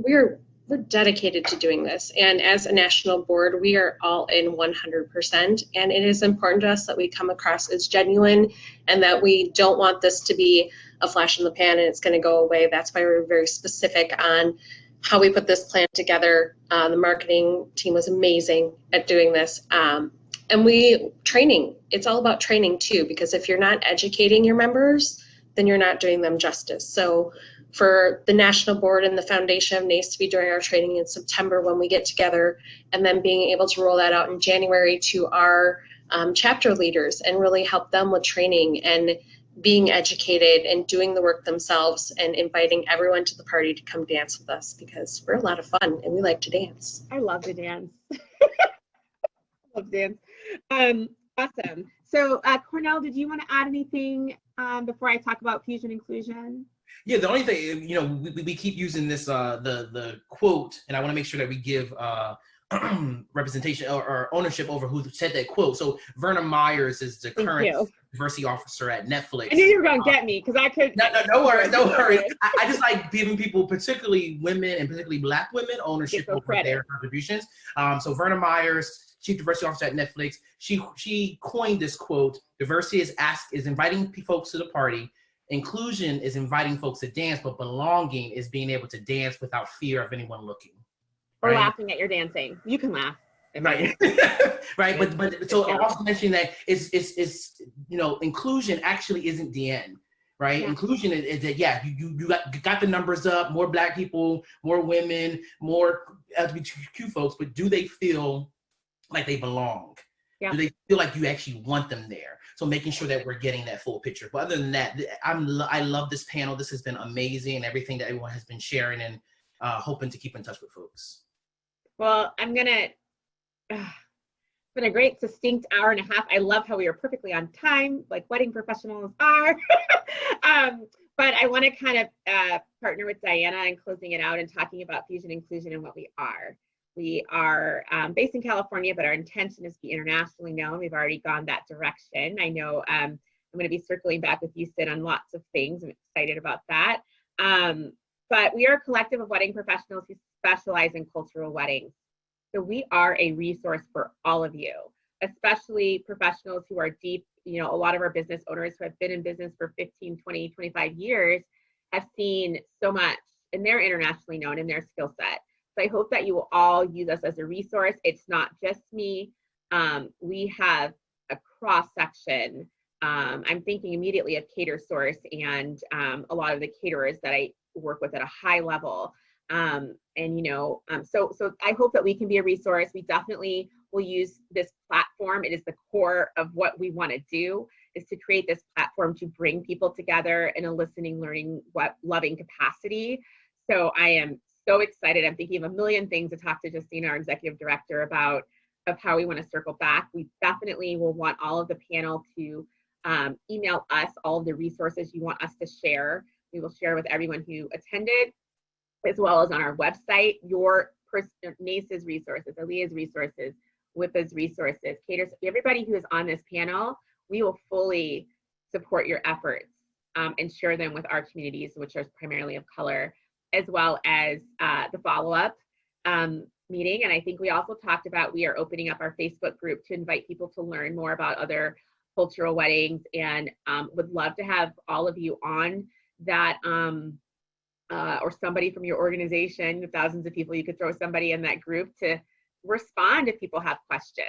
we're dedicated to doing this, and as a national board, we are all in 100%. And it is important to us that we come across as genuine, and that we don't want this to be a flash in the pan and it's going to go away. That's why we're very specific on how we put this plan together. The marketing team was amazing at doing this. And training, it's all about training too, because if you're not educating your members, then you're not doing them justice. So for the national board and the foundation of NACE to be doing our training in September when we get together, and then being able to roll that out in January to our chapter leaders and really help them with training and being educated and doing the work themselves, and inviting everyone to the party to come dance with us, because we're a lot of fun and we like to dance. I love to dance. Love dance. Awesome. So Cornell, did you want to add anything before I talk about fusion inclusion? Yeah, the only thing, we keep using this, the quote, and I want to make sure that we give representation or ownership over who said that quote. So Verna Myers is the current diversity officer at Netflix. I knew you were going to get me, because I could. No worries. I just like giving people, particularly women and particularly Black women, ownership over their contributions. So Verna Myers, Chief Diversity Officer at Netflix, she coined this quote: "Diversity is inviting folks to the party, Inclusion is inviting folks to dance, but belonging is being able to dance without fear of anyone looking. Or right? laughing at your dancing. You can laugh. Right. Right. But so also mentioning that is you know, inclusion actually isn't the end. Right. Yeah. Inclusion is that, yeah, you got the numbers up, more Black people, more women, more LGBTQ folks, but do they feel like they belong? Yeah. Do they feel like you actually want them there? So making sure that we're getting that full picture. But other than that, I love this panel. This has been amazing, and everything that everyone has been sharing, and hoping to keep in touch with folks. Well, it's been a great succinct hour and a half. I love how we are perfectly on time, like wedding professionals are. But I want to kind of partner with Diana in closing it out and talking about fusion inclusion and what we are. We are based in California, but our intention is to be internationally known. We've already gone that direction. I know I'm going to be circling back with you, Sidh, on lots of things. I'm excited about that. But we are a collective of wedding professionals who specialize in cultural weddings. So we are a resource for all of you, especially professionals who are deep. You know, a lot of our business owners who have been in business for 15, 20, 25 years have seen so much, and they're internationally known in their skill set. So I hope that you will all use us as a resource. It's not just me. We have a cross section. I'm thinking immediately of Catersource and a lot of the caterers that I work with at a high level. So I hope that we can be a resource. We definitely will use this platform. It is the core of what we want to do, is to create this platform to bring people together in a listening, learning, loving capacity. So I am so excited. I'm thinking of a million things to talk to Justine, our executive director, about of how we want to circle back. We definitely will want all of the panel to email us all of the resources you want us to share. We will share with everyone who attended, as well as on our website, your NACE's resources, ILEA's resources, WIPA's resources, everybody who is on this panel. We will fully support your efforts and share them with our communities, which are primarily of color, as well as the follow-up meeting. And I think we also talked about, we are opening up our Facebook group to invite people to learn more about other cultural weddings, and would love to have all of you on that, or somebody from your organization, thousands of people, you could throw somebody in that group to respond if people have questions.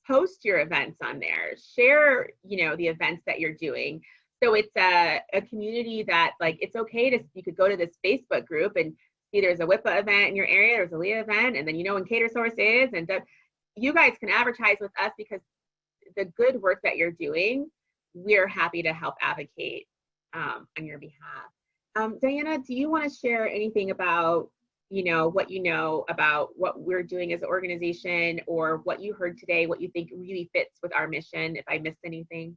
Post your events on there, share, the events that you're doing. So it's a community that, like, it's okay to, you could go to this Facebook group and see there's a WIPA event in your area, there's a ILEA event, and then when Catersource is, and you guys can advertise with us, because the good work that you're doing, we're happy to help advocate on your behalf. Diana, do you want to share anything about, what you know about what we're doing as an organization, or what you heard today, what you think really fits with our mission, if I missed anything?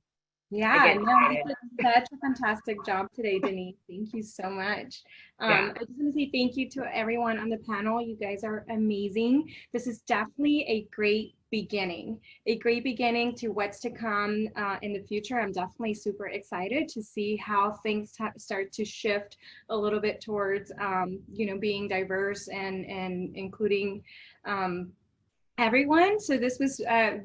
Yeah, no, you did such a fantastic job today, Denise. Thank you so much. I just want to say thank you to everyone on the panel. You guys are amazing. This is definitely a great beginning to what's to come in the future. I'm definitely super excited to see how things start to shift a little bit towards, being diverse and including everyone. So this was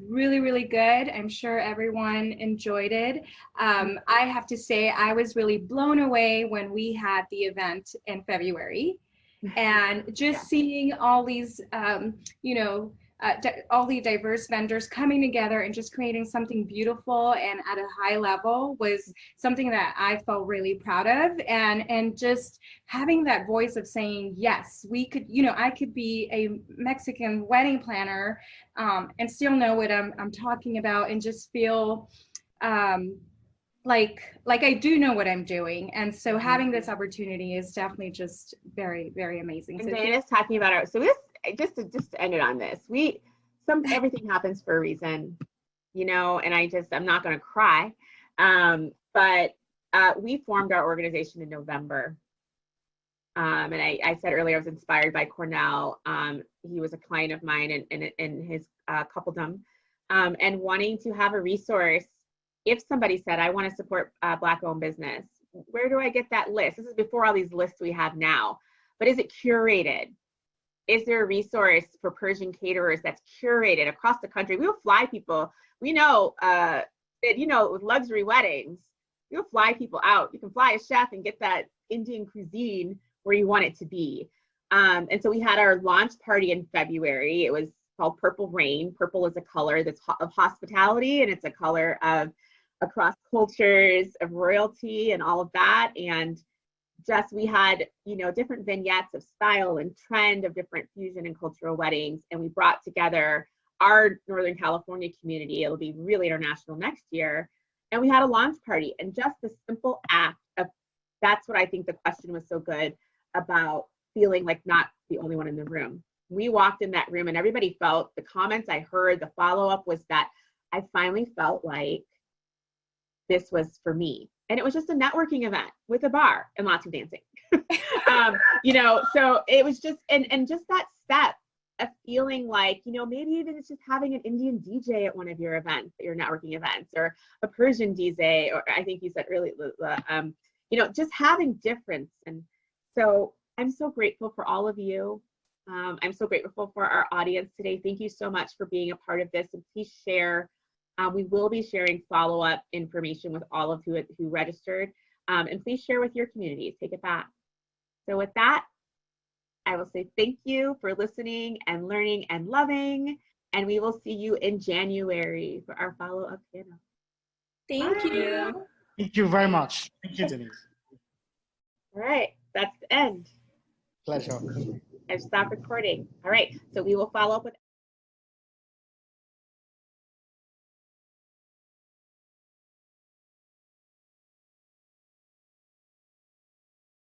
really, really good. I'm sure everyone enjoyed it. I have to say, I was really blown away when we had the event in February, and just seeing all these, all the diverse vendors coming together and just creating something beautiful and at a high level was something that I felt really proud of, and just having that voice of saying, yes, we could, I could be a Mexican wedding planner and still know what I'm talking about, and just feel like I do know what I'm doing. And so having this opportunity is definitely just very, very amazing. And Diana's talking about just to end it on this, everything happens for a reason, and I'm not going to cry, but we formed our organization in November, and I said earlier I was inspired by Cornell. He was a client of mine in his coupledom, and wanting to have a resource. If somebody said, I want to support Black-owned business, where do I get that list? This is before all these lists we have now, but is it curated? Is there a resource for Persian caterers that's curated across the country? We will fly people. We know that, with luxury weddings, you'll fly people out. You can fly a chef and get that Indian cuisine where you want it to be. And so we had our launch party in February. It was called Purple Rain. Purple is a color that's of hospitality, and it's a color of across cultures, of royalty, and all of that. And just we had, you know, different vignettes of style and trend of different fusion and cultural weddings, and we brought together our Northern California community. It'll be really international next year. And we had a launch party, and just the simple act of, that's what I think the question was so good about, feeling like not the only one in the room. We walked in that room and everybody felt, the comments I heard, the follow-up was that I finally felt like this was for me. And it was just a networking event with a bar and lots of dancing. You know, so it was just, and just that step of feeling like, you know, maybe even it's just having an Indian DJ at one of your events, your networking events, or a Persian DJ, or I think you said earlier, you know, just having difference. And so I'm so grateful for all of you. I'm so grateful for our audience today. Thank you so much for being a part of this, and please share. We will be sharing follow-up information with all of who registered, and please share with your communities. Take it back. So with that, I will say thank you for listening and learning and loving, and we will see you in January for our follow-up panel. Thank you. Thank you very much. Thank you, Denise. All right, that's the end. Pleasure. I've stopped recording. All right, so we will follow up with